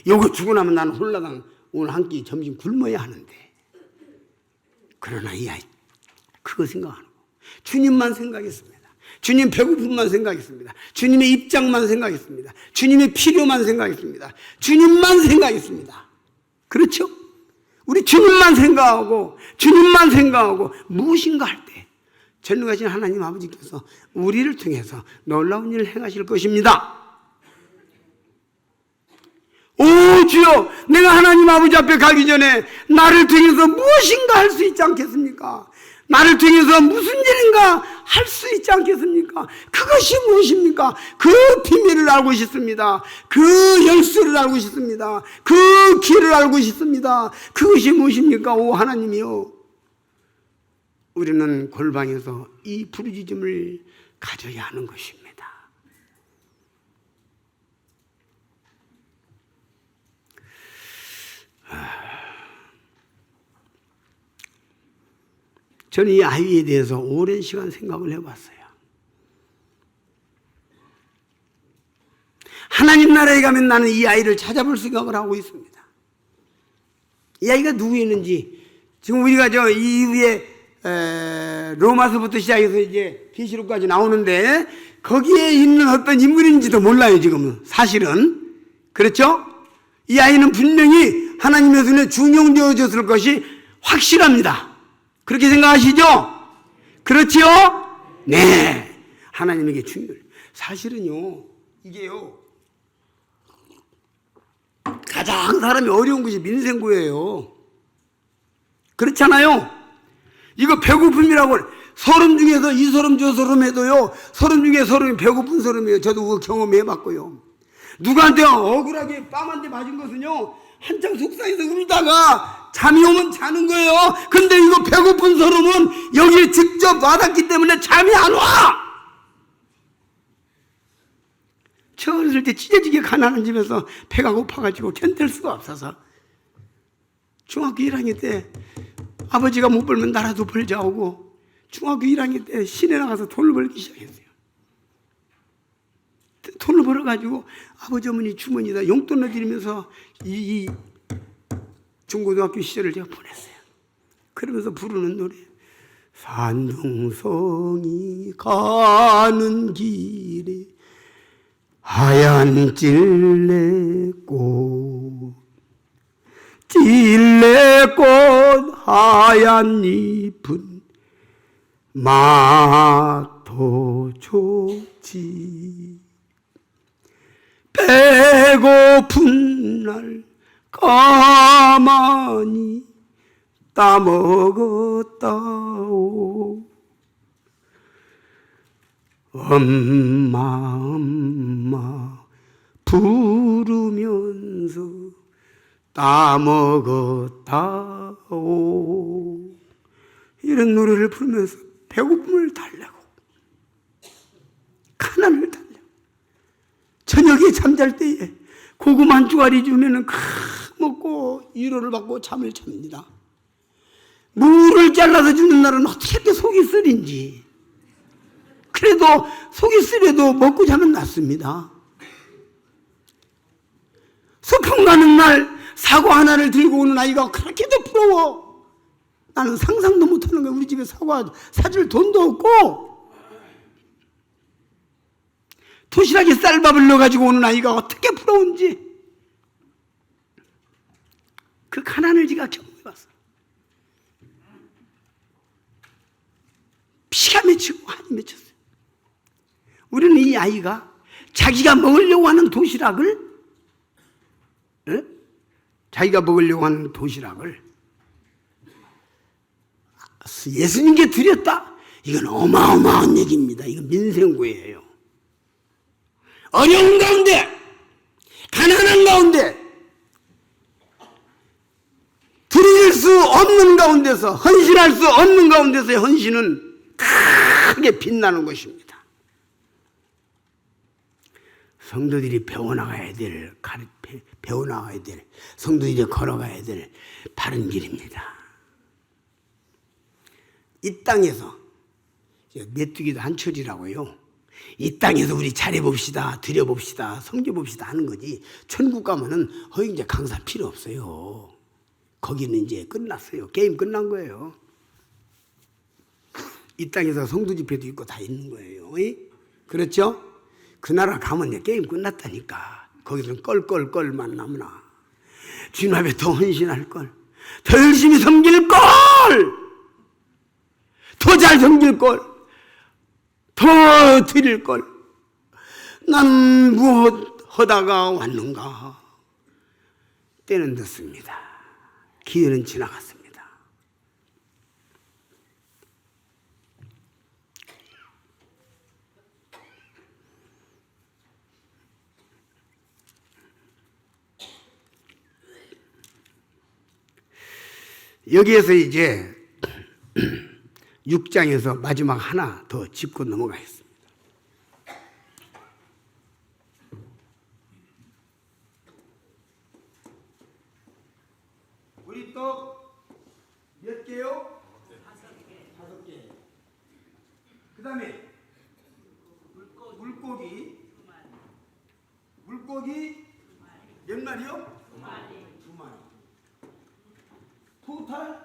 [SPEAKER 1] 요거 주고 나면 나는 홀라당 오늘 한 끼 점심 굶어야 하는데. 그러나 이 아이 그거 생각하는 거. 주님만 생각했습니다. 주님 배고픔만 생각했습니다. 주님의 입장만 생각했습니다. 주님의 필요만 생각했습니다. 주님만 생각했습니다. 그렇죠? 우리 주님만 생각하고 무엇인가 할 때 전능하신 하나님 아버지께서 우리를 통해서 놀라운 일을 행하실 것입니다. 오 주여, 내가 하나님 아버지 앞에 가기 전에 나를 통해서 무엇인가 할 수 있지 않겠습니까? 나를 통해서 무슨 일인가 할 수 있지 않겠습니까? 그것이 무엇입니까? 그 비밀을 알고 싶습니다. 그 열쇠를 알고 싶습니다. 그 길을 알고 싶습니다. 그것이 무엇입니까? 오 하나님이요, 우리는 골방에서 이 부르짖음을 가져야 하는 것입니다. 저는 이 아이에 대해서 오랜 시간 생각을 해봤어요. 하나님 나라에 가면 나는 이 아이를 찾아볼 생각을 하고 있습니다. 이 아이가 누구였는지, 지금 우리가 저 이후에 로마서부터 시작해서 이제 계시록까지 나오는데 거기에 있는 어떤 인물인지도 몰라요. 지금은 사실은. 그렇죠? 이 아이는 분명히 하나님의 손에 중용되어졌을 것이 확실합니다. 그렇게 생각하시죠? 그렇지요? 네. 하나님에게 중요해요. 사실은요, 이게요, 가장 사람이 어려운 것이 민생구예요. 그렇잖아요? 이거 배고픔이라고, 서름 중에서 이 서름 저 서름 해도요, 서름 중에 서름이 배고픈 서름이에요. 저도 그거 경험해봤고요. 누구한테 억울하게 뺨 한 대 맞은 것은요, 한창 속상해서 울다가 잠이 오면 자는 거예요. 근데 이거 배고픈 서름은 여기에 직접 와닿기 때문에 잠이 안 와! 저 어렸을 때 찢어지게 가난한 집에서 배가 고파가지고 견딜 수가 없어서 중학교 1학년 때 아버지가 못 벌면 나라도 벌자 하고 중학교 1학년 때 시내 나가서 돈을 벌기 시작했어요. 돈을 벌어가지고 아버지 어머니 주머니에다 용돈을 드리면서 이 중고등학교 시절을 제가 보냈어요. 그러면서 부르는 노래, 산둥성이 가는 길에 하얀 찔레꽃 하얀 잎은 마토 좋지. 배고픈 날 가만히 따먹었다오. 엄마 부르면서 따먹었다오. 이런 노래를 부르면서 배고픔을 달래고 가난을 달래고 저녁에 잠잘 때에 고구마 한 주가리 주면은 먹고 위로를 받고 잠을 잡니다. 무를 잘라서 주는 날은 어떻게 이렇게 속이 쓰린지. 그래도 속이 쓰려도 먹고 자면 낫습니다. 소풍 가는 날 사과 하나를 들고 오는 아이가 그렇게도 부러워. 나는 상상도 못하는 거야. 우리 집에 사과 사줄 돈도 없고 도시락에 쌀밥을 넣어가지고 오는 아이가 어떻게 부러운지. 그 가난을 제가 경험해봤어. 피가 맺히고 한이 맺혔어요. 우리는 이 아이가 자기가 먹으려고 하는 도시락을 예수님께 드렸다. 이건 어마어마한 얘기입니다. 이건 민생구예요. 어려운 가운데, 가난한 가운데, 드릴 수 없는 가운데서, 헌신할 수 없는 가운데서의 헌신은 크게 빛나는 것입니다. 성도들이 배워나가야 될, 성도들이 걸어가야 될 바른 길입니다. 이 땅에서, 메뚜기도 한철이라고요. 이 땅에서 우리 잘해봅시다, 드려봅시다, 섬겨봅시다 하는 거지. 천국 가면은 이제 강사 필요 없어요. 거기는 이제 끝났어요. 게임 끝난 거예요. 이 땅에서 성도 집회도 있고 다 있는 거예요. 그렇죠? 그 나라 가면 이제 게임 끝났다니까. 거기서는 껄껄껄만 남나. 주님 앞에 더 헌신할 걸, 더 열심히 섬길 걸, 더 잘 섬길 걸, 더 드릴 걸. 난 무엇 하다가 왔는가. 때는 늦습니다. 기회는 지나갔습니다. 여기에서 이제 6장에서 마지막 하나 더 짚고 넘어가겠습니다. 닭고기 몇 마리요? 두 마리. 토탈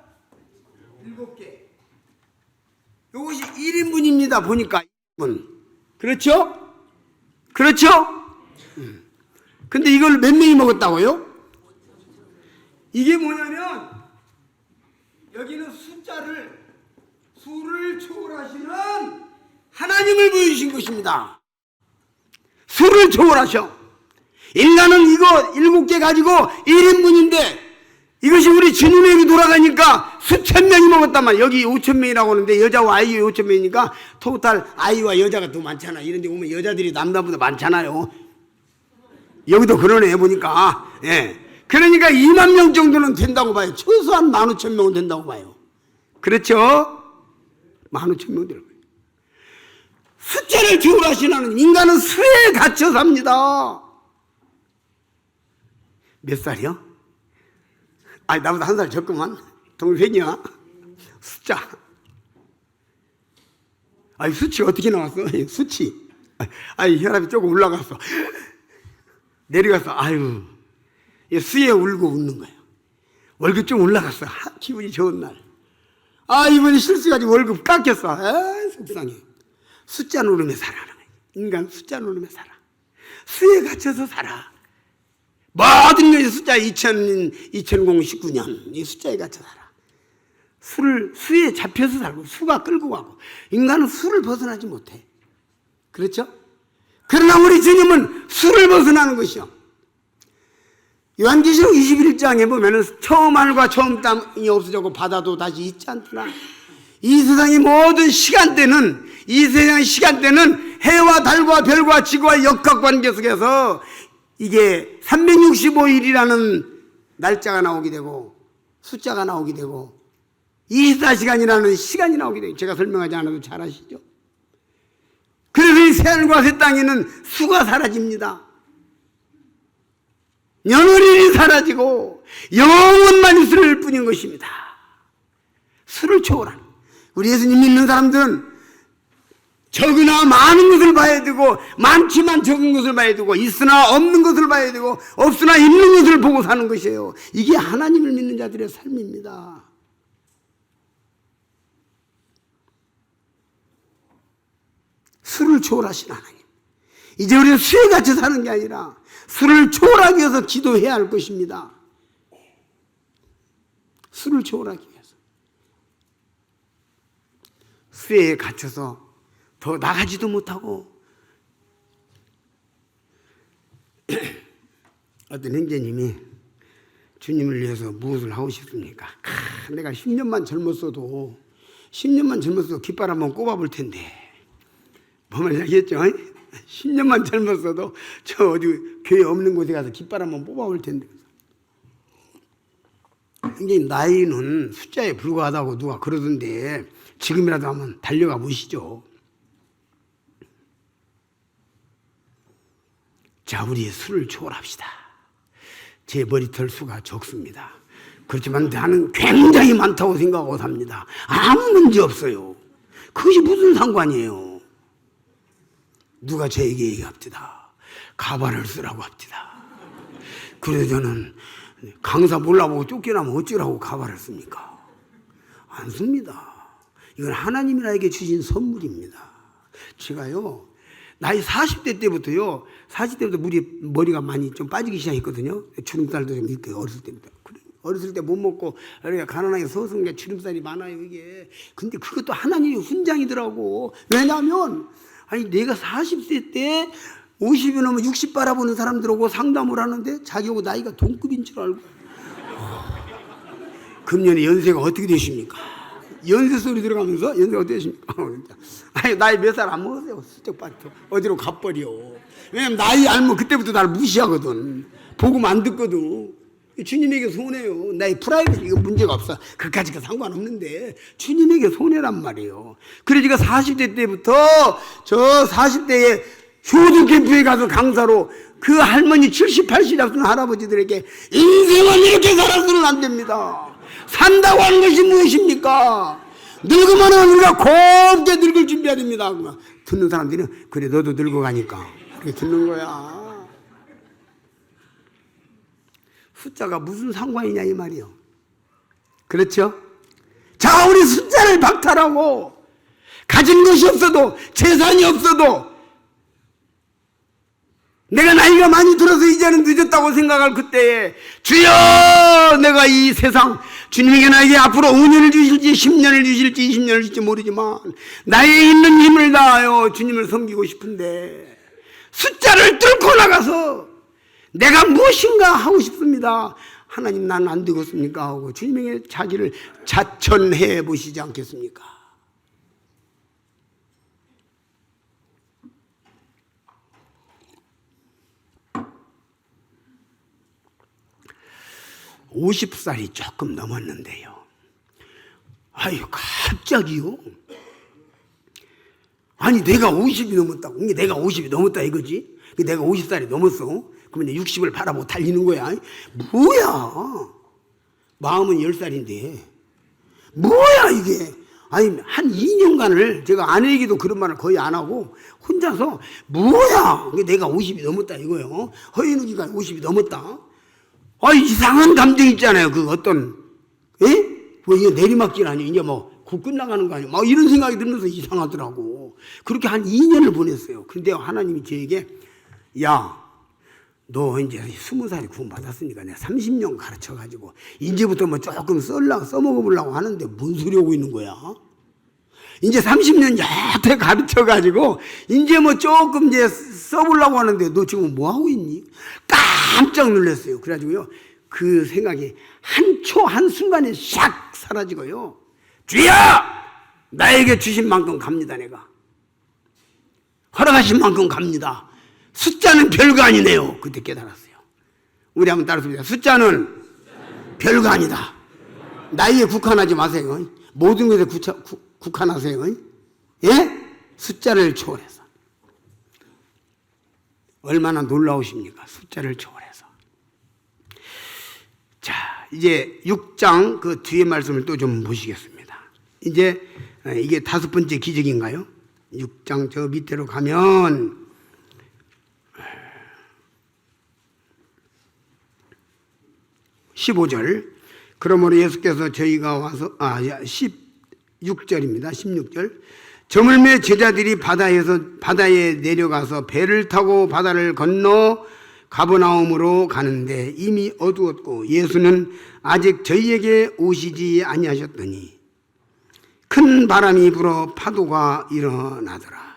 [SPEAKER 1] 7개. 이것이 1인분입니다. 보니까 1인분. 그렇죠? 그렇죠? 근데 이걸 몇 명이 먹었다고요? 이게 뭐냐면 여기는 수를 초월하시는 하나님을 보여주신 것입니다. 수를 초월하셔. 인간은 이거 7개 가지고 1인분인데 이것이 우리 주님에게 돌아가니까 수천 명이 먹었단 말이야. 여기 5천 명이라고 하는데 여자와 아이 5천 명이니까 토탈 아이와 여자가 더 많잖아. 이런 데 보면 여자들이 남자보다 많잖아요. 여기도 그러네 보니까. 예. 그러니까 2만 명 정도는 된다고 봐요. 최소한 15,000명은 된다고 봐요. 그렇죠? 15,000명 될 거예요. 숫자를 초월하시는 하나님. 인간은 수에 갇혀 삽니다. 몇 살이요? 아니 나보다 한 살 적구만. 동생이야. 숫자. 아니 수치 어떻게 나왔어? 수치. 아니 혈압이 조금 올라갔어. 내려갔어. 아유. 수에 울고 웃는 거예요. 월급 좀 올라갔어. 기분이 좋은 날. 아 이번에 실수가지고 월급 깎였어. 아 속상해. 숫자 누르며 살아라. 인간 숫자 누르며 살아. 수에 갇혀서 살아. 모든 것이 숫자 2019년 이 숫자에 갇혀 살아. 수에 잡혀서 살고 수가 끌고 가고 인간은 수를 벗어나지 못해. 그렇죠? 그러나 우리 주님은 수를 벗어나는 것이요. 요한계시록 21장에 보면은 처음 하늘과 처음 땅이 없어졌고 바다도 다시 있지 않더라. 이 세상의 모든 시간대는 이 세상의 시간대는 해와 달과 별과 지구와 역학관계 속에서 이게 365일이라는 날짜가 나오게 되고 숫자가 나오게 되고 24시간이라는 시간이 나오게 되고 제가 설명하지 않아도 잘 아시죠? 그래서 이 새하늘과 새 땅에는 수가 사라집니다. 년월일이 사라지고 영원만 있을 뿐인 것입니다. 수를 초월하는 우리 예수님 믿는 사람들은 적으나 많은 것을 봐야 되고 많지만 적은 것을 봐야 되고 있으나 없는 것을 봐야 되고 없으나 있는 것을 보고 사는 것이에요. 이게 하나님을 믿는 자들의 삶입니다. 수를 초월하신 하나님. 이제 우리는 수에 갇혀 사는 게 아니라 수를 초월하기 위해서 기도해야 할 것입니다. 수를 초월하기 위해서. 수에 갇혀서 더 나가지도 못하고 어떤 형제님이 주님을 위해서 무엇을 하고 싶습니까? 내가 10년만 젊었어도 깃발 한번 꼽아볼 텐데 뭐 말이겠죠? 10년만 젊었어도 저 어디 교회 없는 곳에 가서 깃발 한번 뽑아볼 텐데. 굉장히 나이는 숫자에 불과하다고 누가 그러던데 지금이라도 한번 달려가 보시죠. 자, 우리 수를 초월합시다. 제 머리털 수가 적습니다. 그렇지만 나는 굉장히 많다고 생각하고 삽니다. 아무 문제 없어요. 그것이 무슨 상관이에요. 누가 저에게 얘기합니다. 가발을 쓰라고 합니다. 그래서 저는 강사 몰라보고 쫓겨나면 어쩌라고 가발을 씁니까? 안 씁니다. 이건 하나님이 나에게 주신 선물입니다. 제가요 나이 40대 때부터요 40대부터 머리가 많이 좀 빠지기 시작했거든요. 주름살도 좀 있고 어렸을 때부터. 어렸을 때 못 먹고 가난하게 서서한 게 주름살이 많아요 이게. 근데 그것도 하나님의 훈장이더라고. 왜냐하면 아니 내가 40세 때 50이 넘으면 60 바라보는 사람들하고 상담을 하는데 자기하고 나이가 동급인 줄 알고. 금년에 연세가 어떻게 되십니까? 연세 소리 들어가면서 연세가 어떻게 되십니까? 아니 나이 몇 살 안 먹었어요. 슬쩍 빠져 어디로 가버려. 왜냐면 나이 알면 그때부터 나를 무시하거든. 복음 안 듣거든. 주님에게 손해요. 나의 프라이빗 이거 문제가 없어. 그까지가 상관없는데 주님에게 손해란 말이에요. 그래서 제가 40대 때부터 저 40대에 효주 캠프에 가서 강사로 그 할머니 70, 80 앞선 할아버지들에게 인생은 이렇게 살아서는 안 됩니다. 산다고 하는 것이 무엇입니까? 늙으면 우리가 곱게 늙을 준비해야 됩니다. 듣는 사람들은 그래 너도 늙어가니까 이렇게 듣는 거야. 숫자가 무슨 상관이냐 이 말이요. 그렇죠? 자, 우리 숫자를 박탈하고 가진 것이 없어도 재산이 없어도 내가 나이가 많이 들어서 이제는 늦었다고 생각할 그때에 주여, 내가 이 세상 주님에게 나에게 앞으로 5년을 주실지 10년을 주실지 20년을 주실지 모르지만 나에 있는 힘을 다하여 주님을 섬기고 싶은데 숫자를 뚫고 나가서 내가 무엇인가 하고 싶습니다. 하나님, 나는 안 되겠습니까? 하고 주님에게 자기를 자천해 보시지 않겠습니까? (50살이) 조금 넘었는데요. 아유, 갑자기요. 아니, 내가 50이 넘었다고. 이게 내가 50이 넘었다 이거지. 내가 50살이 넘었어. 그러면 이제 60을 바라보고 달리는 거야. 뭐야? 마음은 10살인데. 뭐야, 이게. 아니, 한 2년간을 제가 아내에게도 그런 말을 거의 안 하고 혼자서 뭐야? 이게 내가 50이 넘었다 이거예요. 허인우기가 50이 넘었다. 아, 이상한 감정 있잖아요. 그 어떤, 뭐 이게 내리막길 아니에요. 이제 뭐 곧 끝나가는 거 아니에요. 막 이런 생각이 들면서 이상하더라고. 그렇게 한 2년을 보냈어요. 근데 하나님이 저에게, 야, 너 이제 20살에 구원받았으니까 내가 30년 가르쳐가지고 이제부터 뭐 조금 써먹어보려고 하는데 뭔 소리 하고 있는 거야? 이제 30년 여태 가르쳐가지고 이제 뭐 조금 이제 써보려고 하는데 너 지금 뭐 하고 있니? 깜짝 놀랐어요. 그래가지고요, 그 생각이 한 초 한순간에 샥 사라지고요, 주여, 나에게 주신 만큼 갑니다. 내가 허락하신 만큼 갑니다. 숫자는 별거 아니네요. 그때 깨달았어요. 우리 한번 따라서 숫자는 별거 아니다. 나이에 국한하지 마세요. 모든 것에 국한하세요. 예? 숫자를 초월해서. 얼마나 놀라우십니까? 숫자를 초월해서. 자, 이제 6장 그 뒤에 말씀을 또 좀 보시겠습니다. 이제 이게 5번째 기적인가요? 6장 저 밑으로 가면 15절. 그러므로 예수께서 저희가 와서 16절입니다. 16절. 저물매 제자들이 바다에 내려가서 배를 타고 바다를 건너 가버나움으로 가는데 이미 어두웠고 예수는 아직 저희에게 오시지 아니하셨더니 큰 바람이 불어 파도가 일어나더라.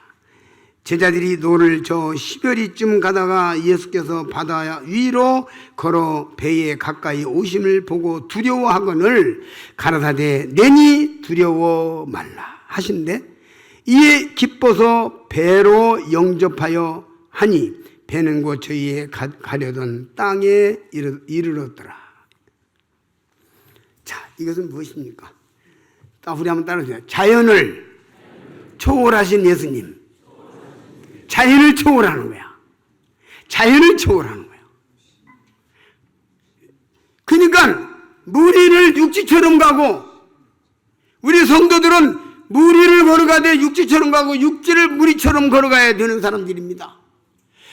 [SPEAKER 1] 제자들이 노를 저 10여리쯤 가다가 예수께서 바다 위로 걸어 배에 가까이 오심을 보고 두려워하거늘 가라사대 내니 두려워 말라 하신대, 이에 기뻐서 배로 영접하여 하니 배는 곧 저희의 가려던 땅에 이르렀더라. 자, 이것은 무엇입니까? 우리 한번 따라주세요. 자연을 초월하신 예수님. 자연을 초월하는 거야. 자연을 초월하는 거야. 그러니까 무리를 육지처럼 가고, 우리 성도들은 무리를 걸어가되 육지처럼 가고 육지를 무리처럼 걸어가야 되는 사람들입니다.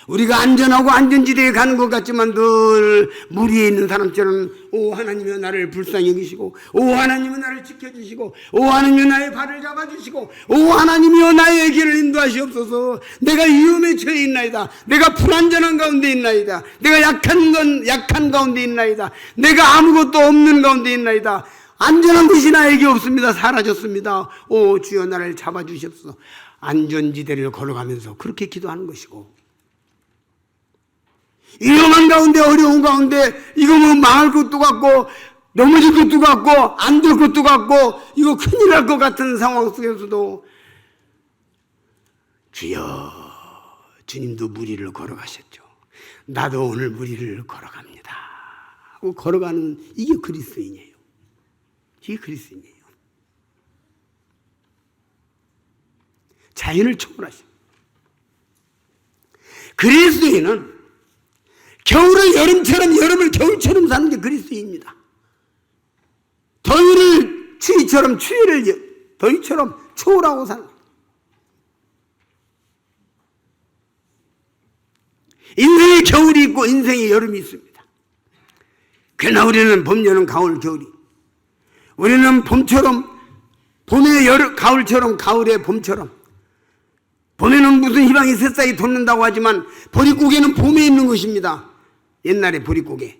[SPEAKER 1] 우리가 안전하고 안전지대에 가는 것 같지만 늘 무리에 있는 사람처럼, 오 하나님이여 나를 불쌍히 여기시고, 오 하나님이여 나를 지켜주시고, 오 하나님이여 나의 발을 잡아주시고, 오 하나님이여 나의 길을 인도하시옵소서. 내가 위험에 처해 있나이다. 내가 불안전한 가운데 있나이다. 내가 약한 가운데 있나이다. 내가 아무것도 없는 가운데 있나이다. 안전한 것이 나에게 없습니다. 사라졌습니다. 오 주여 나를 잡아주시옵소서. 안전지대를 걸어가면서 그렇게 기도하는 것이고, 위험한 가운데, 어려운 가운데, 이거 뭐 망할 것도 같고 넘어질 것도 같고 안 될 것도 같고 이거 큰일 날 것 같은 상황 속에서도 주여, 주님도 무리를 걸어가셨죠. 나도 오늘 무리를 걸어갑니다 하고 걸어가는, 이게 그리스도인이에요. 이게 그리스도인이에요. 자연을 초월하신 그리스도인은 겨울을 여름처럼, 여름을 겨울처럼 사는 게 그리스도입니다. 더위를 추위처럼, 추위를 더위처럼 초월하고 사는 거예요. 인생의 겨울이 있고 인생의 여름이 있습니다. 그러나 우리는 봄, 여름, 가을, 겨울이, 우리는 봄처럼, 봄의 여름, 가을처럼, 가을의 봄처럼, 봄에는 무슨 희망이 새싹이 돋는다고 하지만 보릿고개는 봄에 있는 것입니다. 옛날에 보릿고개.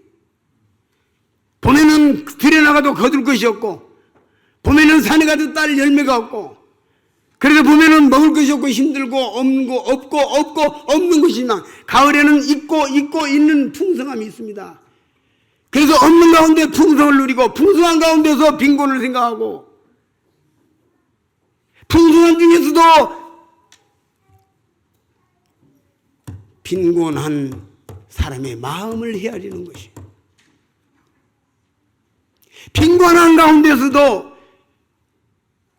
[SPEAKER 1] 봄에는 들에 나가도 거둘 것이 없고, 봄에는 산에 가도 딸 열매가 없고, 그래서 봄에는 먹을 것이 없고 힘들고 없고 없는 것이지만 가을에는 있고 있는 풍성함이 있습니다. 그래서 없는 가운데 풍성을 누리고 풍성한 가운데서 빈곤을 생각하고 풍성한 중에서도 빈곤한 사람의 마음을 헤아리는 것이, 빈곤한 가운데서도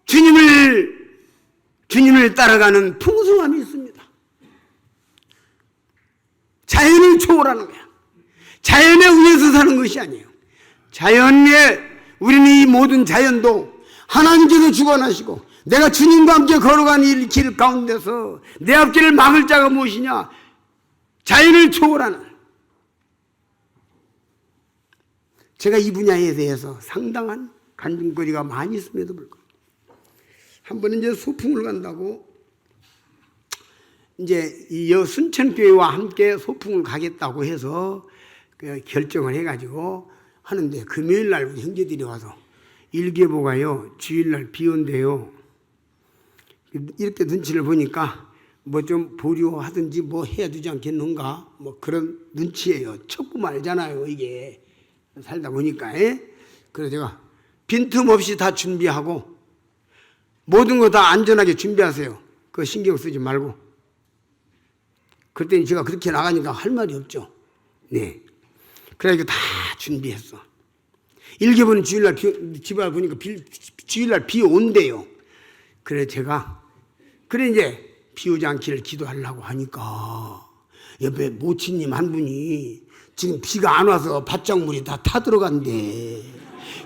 [SPEAKER 1] 주님을 따라가는 풍성함이 있습니다. 자연을 초월하는 거야. 자연에 의해서 사는 것이 아니에요. 자연에, 우리는 이 모든 자연도 하나님께서 주관하시고, 내가 주님과 함께 걸어가는 이 길 가운데서 내 앞길을 막을 자가 무엇이냐? 자연을 초월하는. 제가 이 분야에 대해서 상당한 간증거리가 많이 있음에도 불구하고 한 번은 이제 소풍을 간다고 이제 이 순천교회와 함께 소풍을 가겠다고 해서 결정을 해가지고 하는데, 금요일 날 우리 형제들이 와서 일기예보가요 주일날 비 온대요. 이렇게 눈치를 보니까 뭐 좀 보류하든지 뭐 해야 되지 않겠는가, 뭐 그런 눈치예요. 척구만 알잖아요 이게, 살다 보니까. 그래서 제가 빈틈없이 다 준비하고 모든 거 다 안전하게 준비하세요. 그거 신경 쓰지 말고. 그랬더니 제가 그렇게 나가니까 할 말이 없죠. 네. 그래서 다 준비했어. 일기예보는 주일날 집에 보니까 주일날 비 온대요. 그래 제가 이제 비 오지 않기를 기도하려고 하니까 옆에 모치님 한 분이 지금 비가 안 와서 밭작물이 다 타들어간대.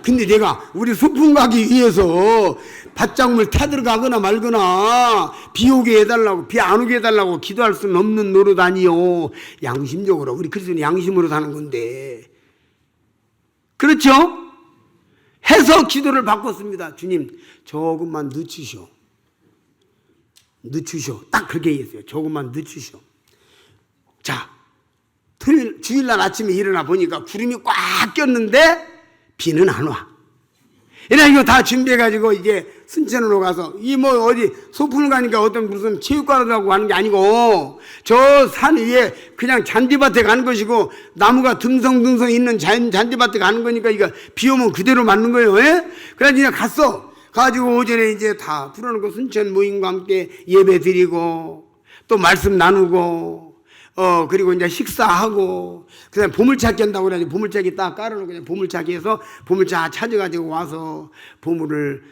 [SPEAKER 1] 근데 내가 우리 소풍 가기 위해서 밭작물 타들어가거나 말거나 비 오게 해달라고, 비 안 오게 해달라고 기도할 수는 없는 노릇 아니요. 양심적으로, 우리 그리스도는 양심으로 사는 건데. 그렇죠? 해서 기도를 바꿨습니다. 주님 조금만 늦추시오. 딱 그렇게 얘기했어요. 조금만 늦추시오. 자, 주일날 아침에 일어나 보니까 구름이 꽉 꼈는데 비는 안 와. 이래 이거 다 준비해가지고 이제 순천으로 가서 이 뭐 어디 소풍을 가니까 어떤 무슨 체육관이라고 하는 게 아니고 저 산 위에 그냥 잔디밭에 가는 것이고 나무가 듬성듬성 있는 잔디밭에 가는 거니까 이거 비 오면 그대로 맞는 거예요. 그래서 그냥 갔어. 가지고 오전에 이제 다 풀어놓고 순천 모임과 함께 예배 드리고 또 말씀 나누고 그리고 이제 식사하고, 그 다음에 보물찾기 한다고 그래가지고 보물찾기 딱 깔아놓고 그냥 보물찾기 해서 보물찾 찾아가지고 와서 보물을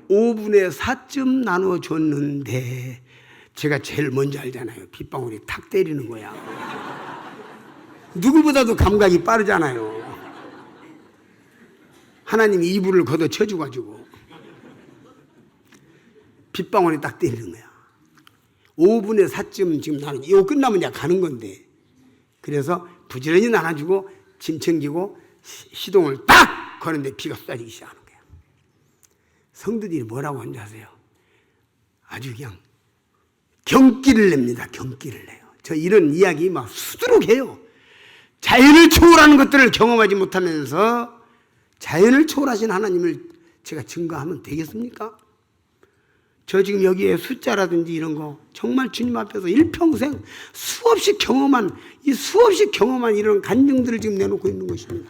[SPEAKER 1] 5분의 4쯤 나눠줬는데, 제가 제일 먼저 알잖아요. 빗방울이 탁 때리는 거야. 누구보다도 감각이 빠르잖아요. 하나님이 이불을 걷어 쳐줘가지고 빗방울이 딱 때리는 거야. 5분의 4쯤 지금 나는 이거 끝나면 이제 가는 건데, 그래서 부지런히 나눠주고 짐 챙기고 시동을 딱 거는데 비가 쏟아지기 시작하는 거예요. 성도들이 뭐라고 하는지 아세요? 아주 그냥 경기를 냅니다. 경기를 내요. 저 이런 이야기 막 수두룩해요. 자연을 초월하는 것들을 경험하지 못하면서 자연을 초월하신 하나님을 제가 증거하면 되겠습니까? 저 지금 여기에 숫자라든지 이런 거 정말 주님 앞에서 일평생 수없이 경험한 이런 간증들을 지금 내놓고 있는 것입니다.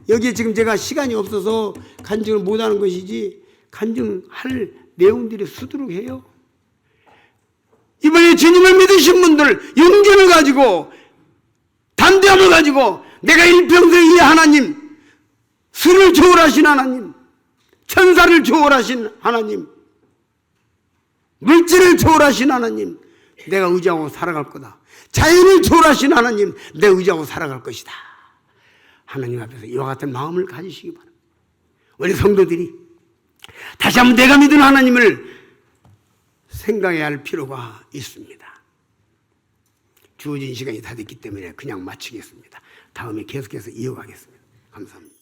[SPEAKER 1] 여기에 지금 제가 시간이 없어서 간증을 못하는 것이지 간증할 내용들이 수두룩해요. 이번에 주님을 믿으신 분들 용기를 가지고 담대함을 가지고 내가 일평생 이 하나님, 수를 초월하신 하나님, 천사를 초월하신 하나님, 물질을 초월하신 하나님, 내가 의지하고 살아갈 거다. 자연을 초월하신 하나님, 내가 의지하고 살아갈 것이다. 하나님 앞에서 이와 같은 마음을 가지시기 바랍니다. 우리 성도들이 다시 한번 내가 믿는 하나님을 생각해야 할 필요가 있습니다. 주어진 시간이 다 됐기 때문에 그냥 마치겠습니다. 다음에 계속해서 이어가겠습니다. 감사합니다.